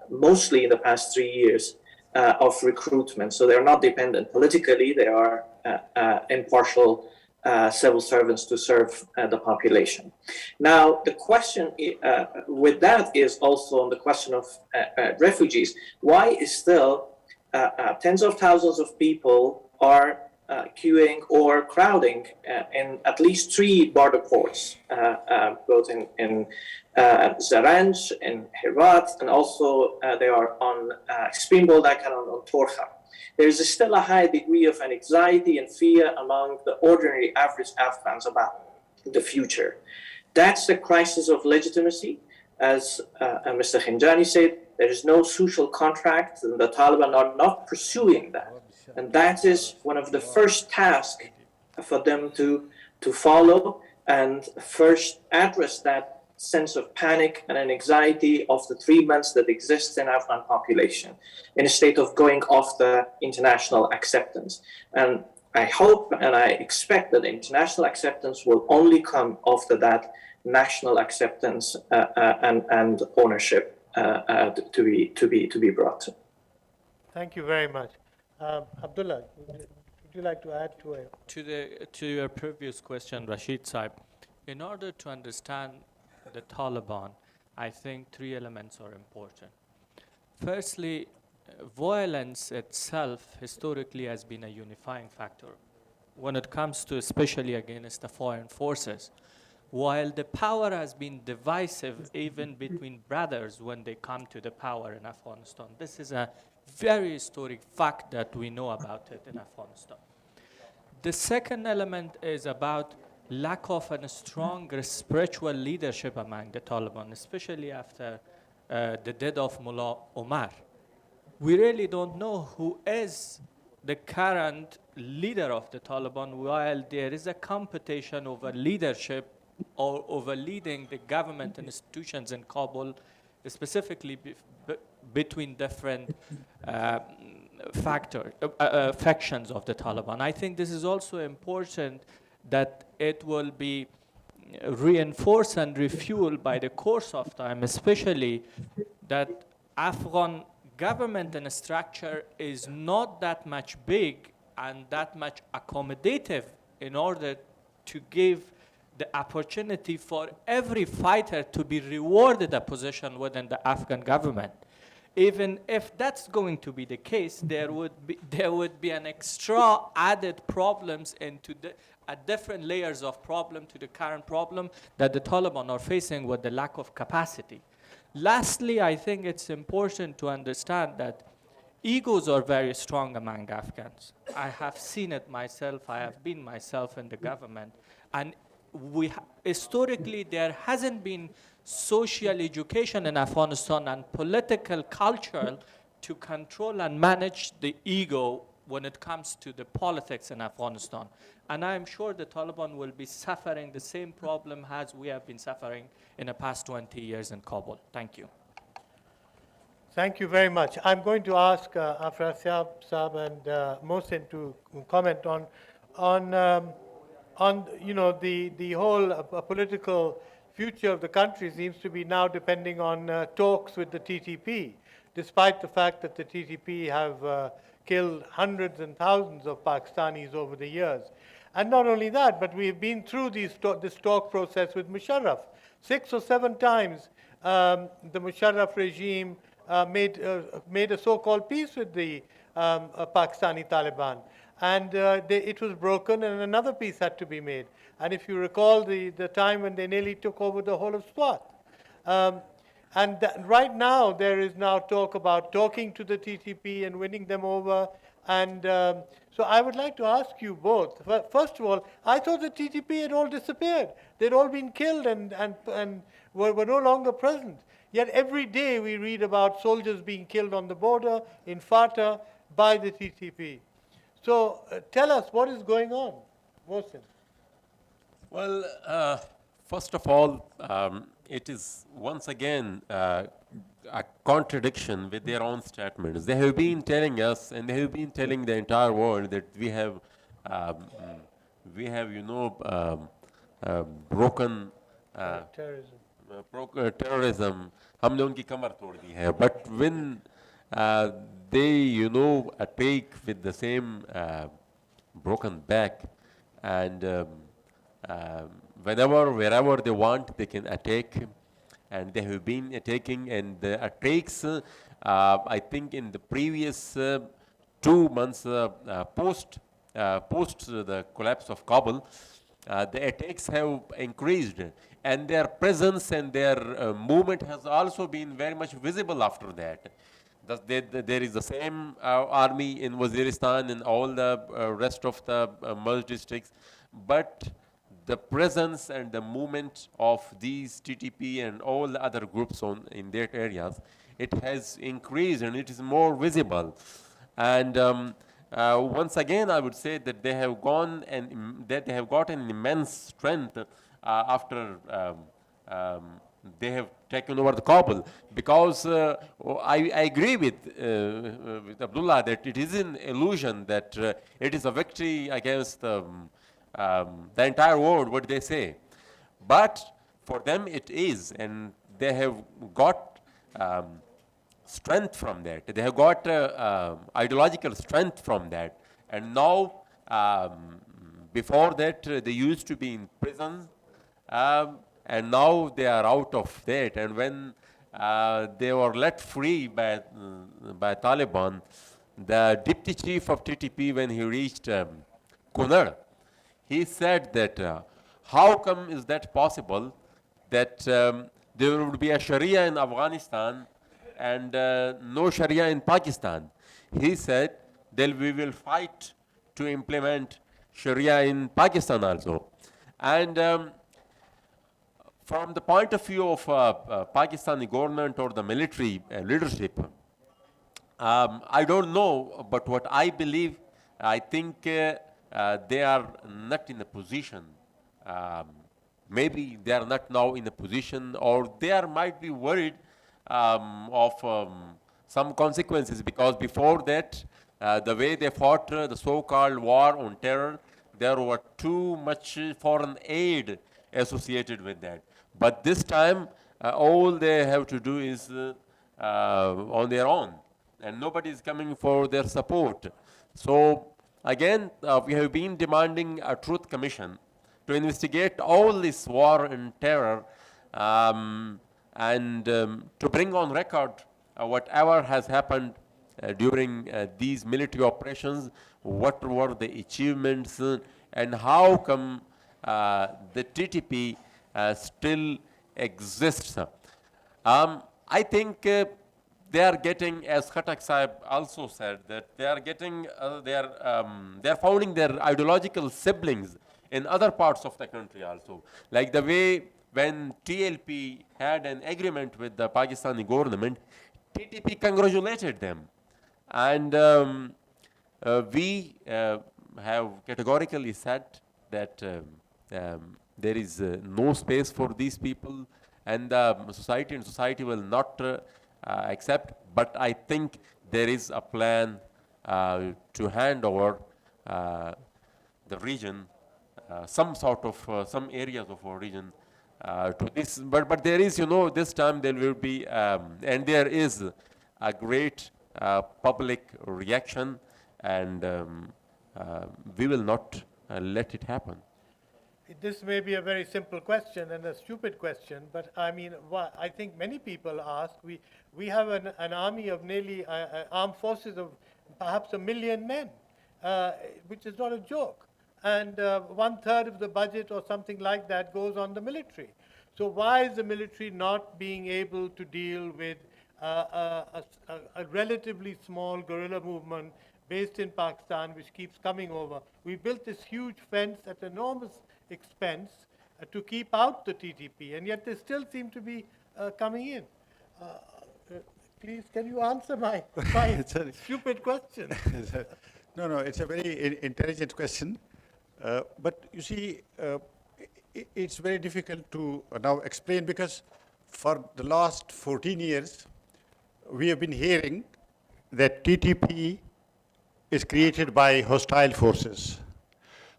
mostly in the past 3 years, of recruitment. So they're not dependent politically; they are impartial civil servants to serve the population. Now, the question with that is also on the question of refugees. Why is still tens of thousands of people are queuing or crowding in at least 3 border ports, both in Zaranj, in Herat, and also they are on Spinboldak and on Torha. There is still a high degree of anxiety and fear among the ordinary average Afghans about the future. That's the crisis of legitimacy. As Mr. Khinjani said, there is no social contract, and the Taliban are not pursuing that. And that is one of the first tasks for them to follow and first address that sense of panic and anxiety of the 3 months that exists in Afghan population in a state of going off the international acceptance. And I hope and I expect that international acceptance will only come after that national acceptance and ownership to be brought. Thank you very much. Abdullah, would you like to add to it? To your previous question, Rashid Saib, in order to understand the Taliban, I think 3 elements are important. Firstly, violence itself historically has been a unifying factor when it comes to, especially against the foreign forces. While the power has been divisive even between brothers when they come to the power in Afghanistan, this is a very historic fact that we know about it in Afghanistan. The second element is about lack of a strong spiritual leadership among the Taliban, especially after the death of Mullah Omar. We really don't know who is the current leader of the Taliban, while there is a competition over leadership or over leading the government institutions in Kabul, specifically between different factions of the Taliban. I think this is also important that it will be reinforced and refueled by the course of time, especially that Afghan government and structure is not that much big and that much accommodative in order to give the opportunity for every fighter to be rewarded a position within the Afghan government. Even if that's going to be the case, there would be an extra added problems into different layers of problem to the current problem that the Taliban are facing with the lack of capacity. Lastly, I think it's important to understand that egos are very strong among Afghans. I have seen it myself. I have been myself in the government. And historically, there hasn't been social education in Afghanistan and political culture to control and manage the ego when it comes to the politics in Afghanistan. And I'm sure the Taliban will be suffering the same problem as we have been suffering in the past 20 years in Kabul. Thank you. Thank you very much. I'm going to ask Afrasiab Saab and Mohsin to comment on the whole political future of the country seems to be now depending on talks with the TTP, despite the fact that the TTP have killed hundreds and thousands of Pakistanis over the years. And not only that, but we've been through this talk process with Musharraf. 6 or 7 times the Musharraf regime made a so-called peace with the Pakistani Taliban. And it was broken and another peace had to be made. And if you recall the time when they nearly took over the whole of Swat. Right now, there is now talk about talking to the TTP and winning them over. And so I would like to ask you both. First of all, I thought the TTP had all disappeared. They'd all been killed and were no longer present. Yet every day we read about soldiers being killed on the border in Fata by the TTP. So tell us what is going on, Mohsin. Well, first of all, it is once again a contradiction with their own statements. They have been telling us, and they have been telling the entire world that we have, broken terrorism. हमने उनकी कमर तोड़ दी है. But when they, attack with the same broken back, and wherever they want, they can attack, and they have been attacking. And the attacks, I think, in the previous 2 months post the collapse of Kabul, the attacks have increased, and their presence and their movement has also been very much visible after that. There is the same army in Waziristan and all the rest of the merged districts, but the presence and the movement of these TTP and all the other groups in their areas, it has increased and it is more visible. And once again, I would say that they have gone and that they have got an immense strength after they have taken over the Kabul, because I agree with Abdullah that it is an illusion that it is a victory against the entire world, what they say. But for them it is, and they have got strength from that. They have got ideological strength from that. And now, before that, they used to be in prison, and now they are out of that. And when they were let free by Taliban, the deputy chief of TTP, when he reached Kunar, he said that how come is that possible that there would be a Sharia in Afghanistan and no Sharia in Pakistan? He said that we will fight to implement Sharia in Pakistan also. And from the point of view of Pakistani government or the military leadership, I don't know, but what I believe, I think they are not in a position, maybe they are not now in a position, or they might be worried of some consequences, because before that, the way they fought the so-called war on terror, there were too much foreign aid associated with that. But this time, all they have to do is on their own, and nobody is coming for their support. So again, we have been demanding a truth commission to investigate all this war and terror, and to bring on record whatever has happened during these military operations, what were the achievements, and how come the TTP still exists. I think they are getting, as Khatak Sahib also said, that they are getting, they are finding their ideological siblings in other parts of the country also. Like the way when TLP had an agreement with the Pakistani government, TTP congratulated them. And we have categorically said that there is no space for these people, and society will not accept. But I think there is a plan to hand over the region, some sort of some areas of our region to this. But there is, this time there will be, and there is a great public reaction, and we will not let it happen. This may be a very simple question and a stupid question, but I mean, I think many people ask, we have an army of nearly armed forces of perhaps 1 million men, which is not a joke. And 1/3 of the budget or something like that goes on the military. So why is the military not being able to deal with a relatively small guerrilla movement based in Pakistan, which keeps coming over? We built this huge fence at enormous expense to keep out the TTP, and yet they still seem to be coming in. Please, can you answer my stupid question? No, it's a very intelligent question. But you see, it's very difficult to now explain, because for the last 14 years, we have been hearing that TTP is created by hostile forces.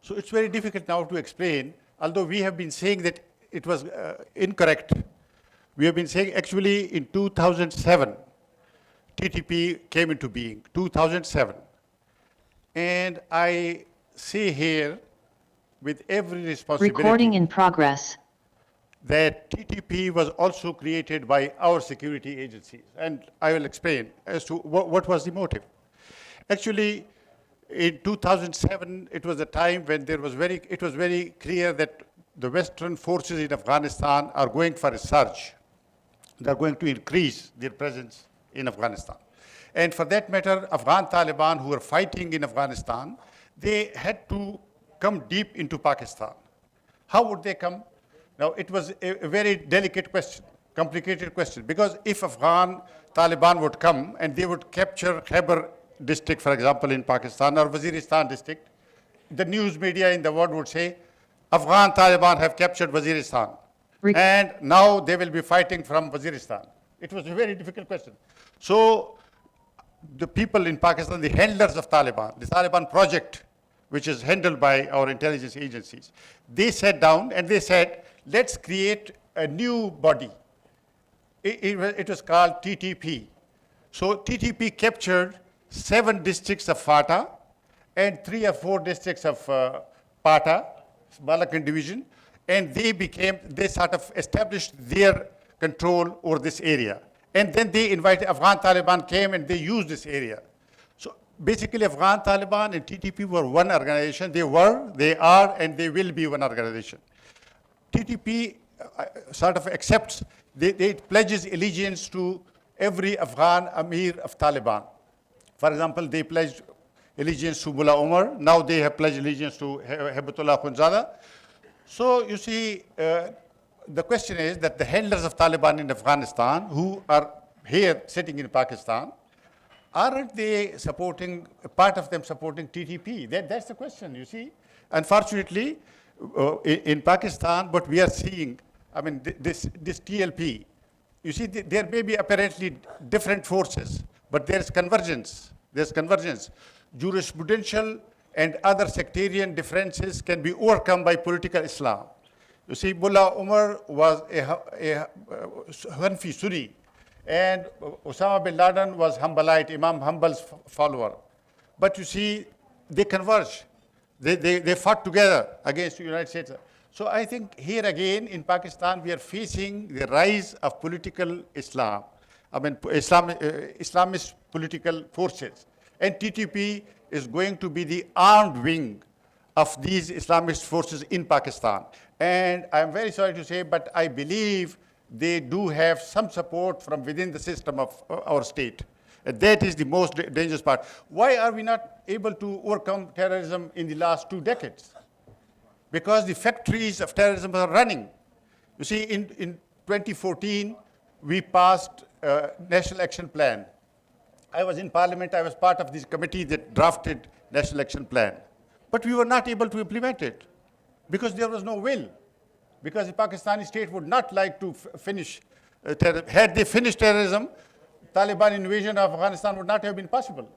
So it's very difficult now to explain, although we have been saying that it was incorrect. We have been saying actually in 2007, TTP came into being, 2007. And I say here, with every responsibility, Recording in progress. that TTP was also created by our security agencies. And I will explain as to what was the motive. Actually, in 2007, it was a time when it was very clear that the Western forces in Afghanistan are going for a surge. They are going to increase their presence in Afghanistan. And for that matter, Afghan Taliban who are fighting in Afghanistan, they had to come deep into Pakistan. How would they come? Now, it was a very delicate question, complicated question, because if Afghan Taliban would come and they would capture Khyber district, for example, in Pakistan, or Waziristan district, the news media in the world would say, Afghan Taliban have captured Waziristan, and now they will be fighting from Waziristan. It was a very difficult question. So the people in Pakistan, the handlers of Taliban, the Taliban project, which is handled by our intelligence agencies, they sat down and they said, let's create a new body. It was called TTP. So TTP captured 7 districts of FATA and 3 or 4 districts of PATA, Balakan division, and they sort of established their control over this area. And then they invited, Afghan Taliban came and they used this area. So basically Afghan Taliban and TTP were one organization. They were, they are, and they will be one organization. TTP sort of accepts, they pledges allegiance to every Afghan Amir of Taliban. For example, they pledged allegiance to Mullah Omar. Now they have pledged allegiance to Hebatullah Khunzada. So you see, the question is that the handlers of Taliban in Afghanistan, who are here sitting in Pakistan, aren't they supporting, part of them supporting TTP? That's the question, you see. Unfortunately, in Pakistan, what we are seeing, I mean, this TLP, you see, there may be apparently different forces, but there's convergence. There's convergence. Jurisprudential and other sectarian differences can be overcome by political Islam. You see, Mullah Umar was a Hanfi Sunni, and Osama bin Laden was Hanbalite, Imam Hanbal's follower. But you see, they converge. They fought together against the United States. So I think here again in Pakistan, we are facing the rise of political Islam. I mean, Islamist political forces. And TTP is going to be the armed wing of these Islamist forces in Pakistan. And I'm very sorry to say, but I believe they do have some support from within the system of our state. That is the most dangerous part. Why are we not able to overcome terrorism in the last 2 decades? Because the factories of terrorism are running. You see, in 2014, we passed a National Action Plan. I was in Parliament, I was part of this committee that drafted National Action Plan. But we were not able to implement it because there was no will. Because the Pakistani state would not like to finish terrorism. Had they finished terrorism, Taliban invasion of Afghanistan would not have been possible.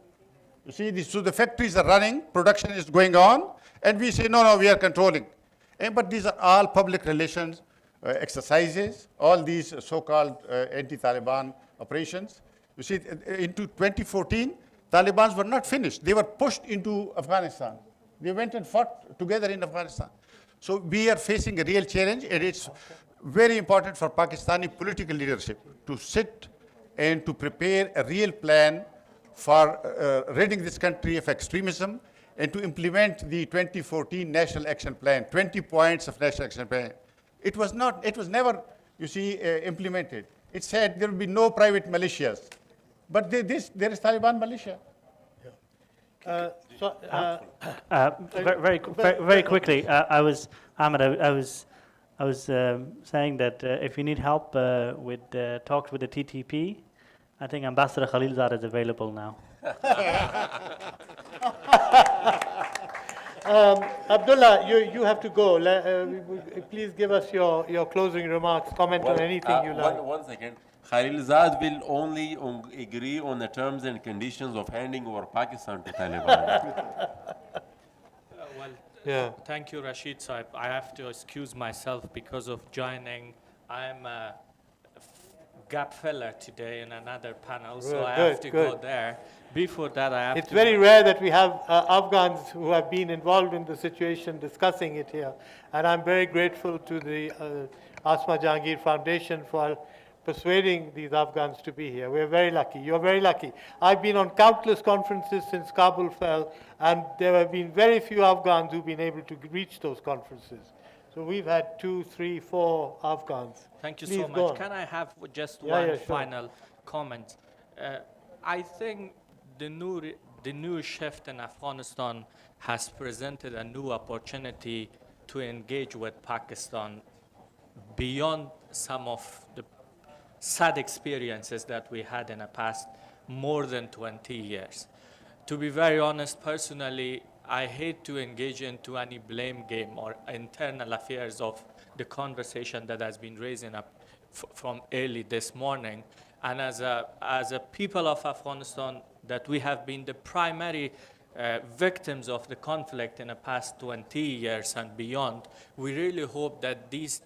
You see, so the factories are running, production is going on, and we say, no, we are controlling. But these are all public relations exercises, all these so-called anti-Taliban operations. You see, into 2014, Talibans were not finished. They were pushed into Afghanistan. They went and fought together in Afghanistan. So we are facing a real challenge, and it's very important for Pakistani political leadership to sit and to prepare a real plan for ridding this country of extremism and to implement the 2014 National Action Plan, 20 points of National Action Plan. It was never, you see, implemented. It said there will be no private militias. But there is Taliban militia. Very quickly, Ahmed, I was saying that if you need help with talks with the TTP, I think Ambassador Khalilzad is available now. Abdullah, you have to go. Please give us your closing remarks, comment on anything you like. One second. Khalilzad will only agree on the terms and conditions of handing over Pakistan to Taliban. Thank you, Rashid Saib. I have to excuse myself because of joining. I'm a gap filler today in another panel, so I have to go there. Before that, I have It's very rare that we have Afghans who have been involved in the situation discussing it here. And I'm very grateful to the Asma Jahangir Foundation for persuading these Afghans to be here. We're very lucky. You're very lucky. I've been on countless conferences since Kabul fell, and there have been very few Afghans who've been able to reach those conferences. So we've had 2, 3, 4 Afghans. Thank you Please so go much. on. Can I have just Yeah, one yeah, sure. final comment? I think the new shift in Afghanistan has presented a new opportunity to engage with Pakistan beyond some of the sad experiences that we had in the past more than 20 years. To be very honest, personally, I hate to engage into any blame game or internal affairs of the conversation that has been raising up from early this morning. And as a people of Afghanistan, that we have been the primary victims of the conflict in the past 20 years and beyond, we really hope that these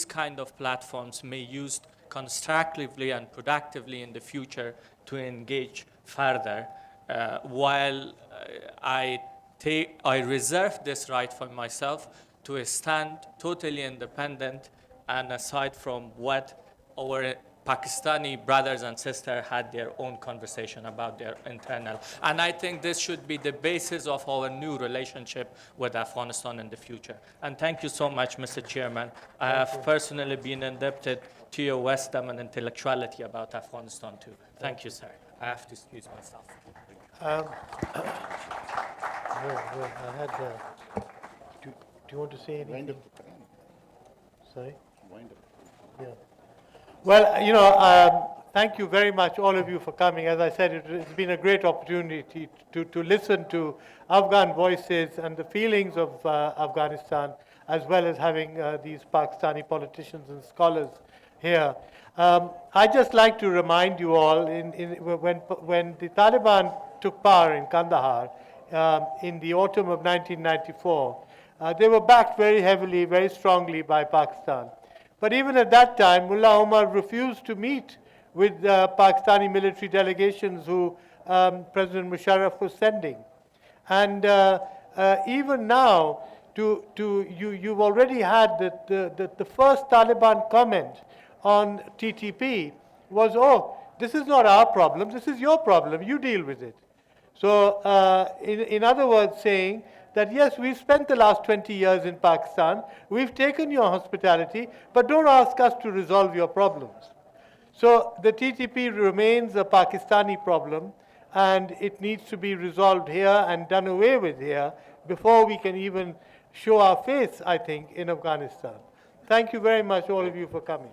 kind of platforms may be used constructively and productively in the future to engage further. While I reserve this right for myself to stand totally independent and aside from what our Pakistani brothers and sisters had their own conversation about their internal. And I think this should be the basis of our new relationship with Afghanistan in the future. And thank you so much, Mr. Chairman. I have personally been indebted to your wisdom and intellectuality about Afghanistan too. Thank you, sir. I have to excuse myself. Do you want to say anything? Sorry? Yeah. Well, thank you very much, all of you, for coming. As I said, it's been a great opportunity to listen to Afghan voices and the feelings of Afghanistan, as well as having these Pakistani politicians and scholars here. I'd just like to remind you all, when the Taliban took power in Kandahar in the autumn of 1994, They were backed very heavily, very strongly by Pakistan. But even at that time, Mullah Omar refused to meet with Pakistani military delegations who President Musharraf was sending. And even now, you've already had the first Taliban comment on TTP was, oh, this is not our problem, this is your problem, you deal with it. So in other words, saying that yes, we've spent the last 20 years in Pakistan, we've taken your hospitality, but don't ask us to resolve your problems. So the TTP remains a Pakistani problem, and it needs to be resolved here and done away with here before we can even show our face, I think, in Afghanistan. Thank you very much, all of you, for coming.